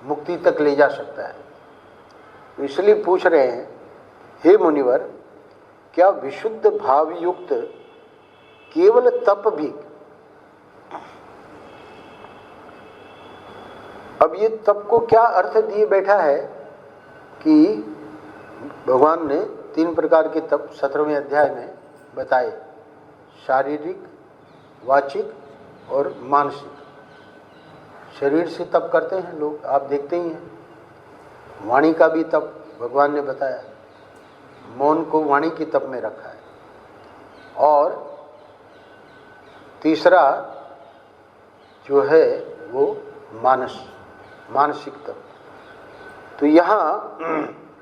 मुक्ति तक ले जा सकता है, इसलिए पूछ रहे हैं, हे मुनिवर, क्या विशुद्ध भाव युक्त केवल तप भी, अब ये तप को क्या अर्थ दिए बैठा है कि भगवान ने 3 प्रकार के तप 17वें अध्याय में बताए, शारीरिक, वाचिक और मानसिक। शरीर से तप करते हैं लोग, आप देखते ही हैं। वाणी का भी तप भगवान ने बताया, मौन को वाणी की तप में रखा है। और तीसरा जो है वो मानसिक तप। तो यहाँ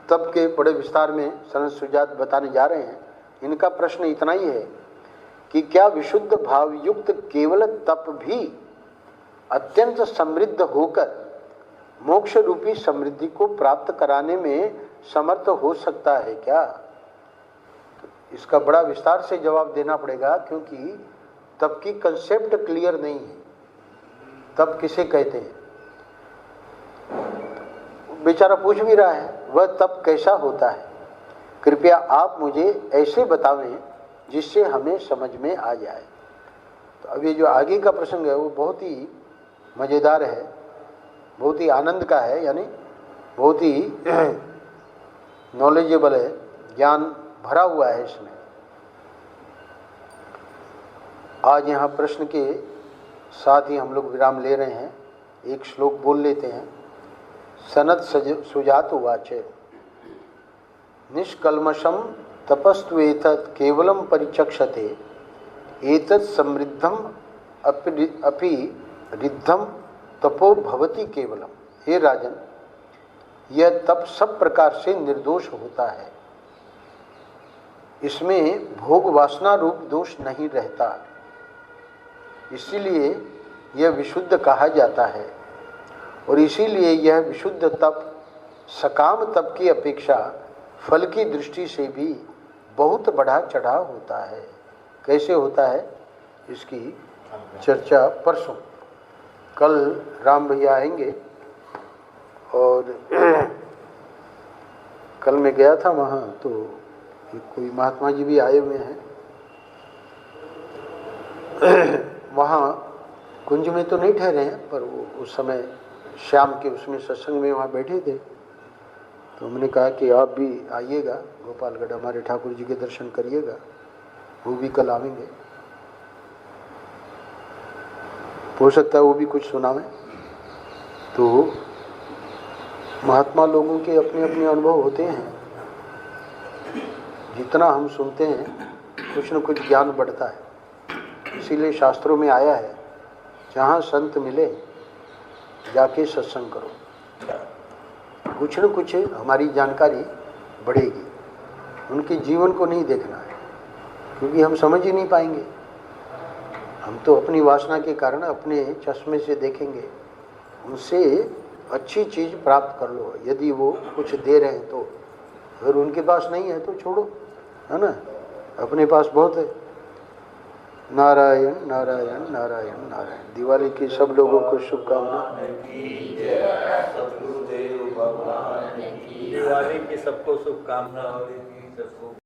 तप के बड़े विस्तार में सनत सुजात बताने जा रहे हैं। इनका प्रश्न इतना ही है कि क्या विशुद्ध भाव युक्त केवल तप भी अत्यंत समृद्ध होकर मोक्ष रूपी समृद्धि को प्राप्त कराने में समर्थ हो सकता है क्या? तो इसका बड़ा विस्तार से जवाब देना पड़ेगा, क्योंकि तप की कंसेप्ट क्लियर नहीं है। तप किसे कहते हैं? बेचारा पूछ भी रहा है, वह तप कैसा होता है? कृपया आप मुझे ऐसे बतावें जिससे हमें समझ में आ जाए। तो अब ये जो आगे का प्रसंग है वो बहुत ही मज़ेदार है, बहुत ही आनंद का है, यानी बहुत ही नॉलेजेबल है, ज्ञान भरा हुआ है इसमें। आज यहाँ प्रश्न के साथ ही हम लोग विराम ले रहे हैं। एक श्लोक बोल लेते हैं। सनत सुजात उवाच निष्कल्मषं तपस्त्वेतत् केवलं परिचक्षते एतत् समृद्धम अपि रिद्धम तपो भवति केवलम। हे राजन, यह तप सब प्रकार से निर्दोष होता है, इसमें भोग वासना रूप दोष नहीं रहता, इसीलिए यह विशुद्ध कहा जाता है। और इसीलिए यह विशुद्ध तप सकाम तप की अपेक्षा फल की दृष्टि से भी बहुत बढ़ा चढ़ा होता है। कैसे होता है इसकी चर्चा परसों, कल राम भैया आएंगे। और कल मैं गया था वहाँ, तो कोई महात्मा जी भी आए हुए हैं। वहाँ कुंज में तो नहीं ठहरे हैं, पर वो उस समय शाम के उसमें सत्संग में वहाँ बैठे थे। तो हमने कहा कि आप भी आइएगा गोपालगढ़, हमारे ठाकुर जी के दर्शन करिएगा। वो भी कल आवेंगे, हो सकता है वो भी कुछ सुनावें। तो महात्मा लोगों के अपने अपने अनुभव होते हैं, जितना हम सुनते हैं कुछ न कुछ ज्ञान बढ़ता है। इसीलिए शास्त्रों में आया है, जहाँ संत मिले जाके सत्संग करो, कुछ न कुछ हमारी जानकारी बढ़ेगी। उनके जीवन को नहीं देखना है, क्योंकि हम समझ ही नहीं पाएंगे। हम तो अपनी वासना के कारण अपने चश्मे से देखेंगे। उनसे अच्छी चीज़ प्राप्त कर लो, यदि वो कुछ दे रहे हैं तो। अगर उनके पास नहीं है तो छोड़ो, है ना, अपने पास बहुत है। नारायण नारायण नारायण नारायण। दिवाली की सब लोगों को शुभकामनाएं। दिवाली की सबको शुभकामनाएं।